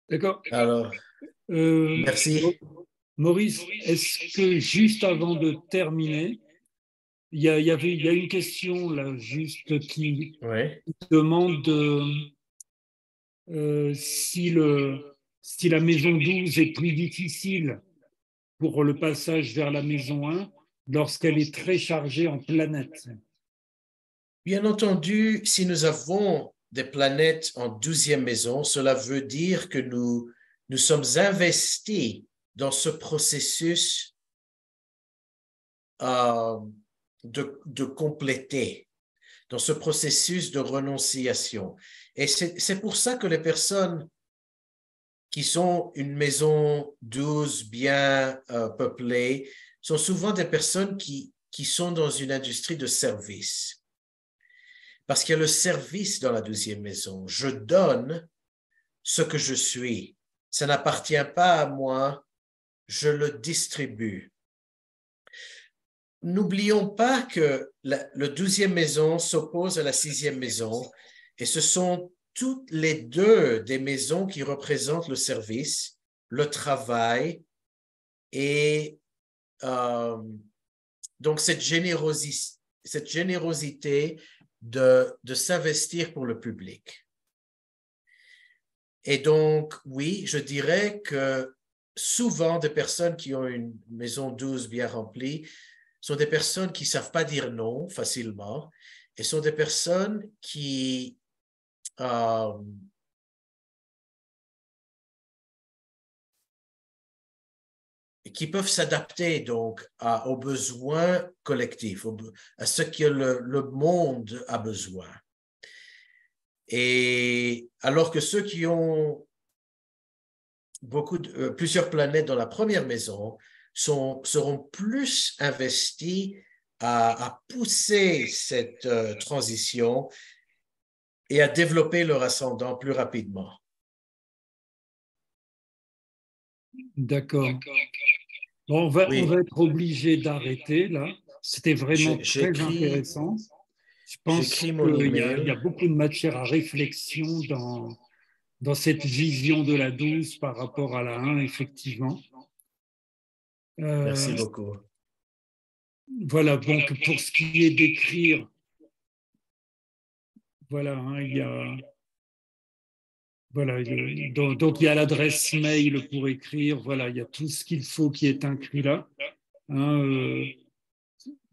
D'accord. Alors, merci. Maurice, est-ce que juste avant de terminer, il y a une question là juste qui demande si la maison 12 est plus difficile pour le passage vers la maison 1 lorsqu'elle est très chargée en planètes. Bien entendu, si nous avons des planètes en 12e maison, cela veut dire que nous sommes investis dans ce processus de compléter, dans ce processus de renonciation. Et c'est pour ça que les personnes qui sont une maison 12 bien peuplée sont souvent des personnes qui sont dans une industrie de service. Parce qu'il y a le service dans la 12e maison. Je donne ce que je suis. Ça n'appartient pas à moi, je le distribue. N'oublions pas que le 12e maison s'oppose à la 6e maison et ce sont toutes les deux des maisons qui représentent le service, le travail et donc cette générosité de s'investir pour le public. Et donc, oui, je dirais que souvent des personnes qui ont une maison 12 bien remplie sont des personnes qui ne savent pas dire non facilement et sont des personnes qui peuvent s'adapter donc aux besoins collectifs, à ce que le monde a besoin. Et alors que ceux qui ont plusieurs planètes dans la première maison seront plus investis à pousser cette transition et à développer leur ascendant plus rapidement. D'accord. Bon, on va être obligé d'arrêter là. C'était vraiment très intéressant. Je pense qu'il y a beaucoup de matière à réflexion dans cette vision de la 12 par rapport à la 1, effectivement. Merci beaucoup. Voilà, donc pour ce qui est d'écrire, voilà, il y a... Voilà, donc il y a l'adresse mail pour écrire, voilà, il y a tout ce qu'il faut qui est inscrit là.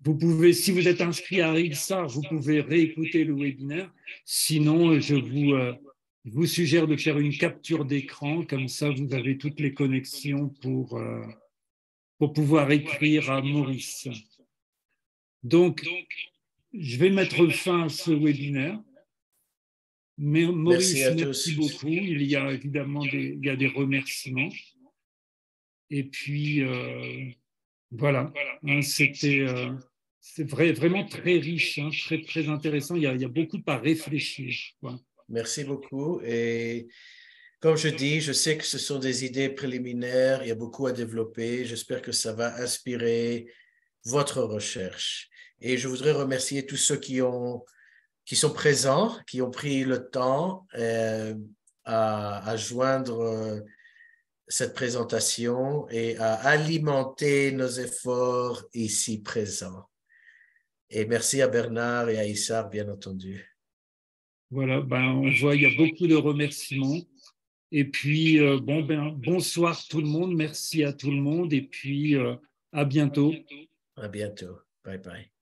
Vous pouvez, si vous êtes inscrit à Rixar, vous pouvez réécouter le webinaire. Sinon, je vous suggère de faire une capture d'écran, comme ça vous avez toutes les connexions pour pouvoir écrire à Maurice. Donc, je vais mettre fin à ce webinaire. Mais Maurice, merci beaucoup. Il y a évidemment des remerciements. Et puis, voilà, hein, c'est vraiment très riche, hein, très, très intéressant. Il y a beaucoup à réfléchir. Quoi. Merci beaucoup. Et comme je dis, je sais que ce sont des idées préliminaires. Il y a beaucoup à développer. J'espère que ça va inspirer votre recherche. Et je voudrais remercier tous ceux qui sont présents, qui ont pris le temps à joindre cette présentation et à alimenter nos efforts ici présents. Et merci à Bernard et à Issar, bien entendu. Voilà, on voit, il y a beaucoup de remerciements. Et puis, bonsoir tout le monde. Merci à tout le monde. Et puis, à bientôt. À bientôt. Bye bye.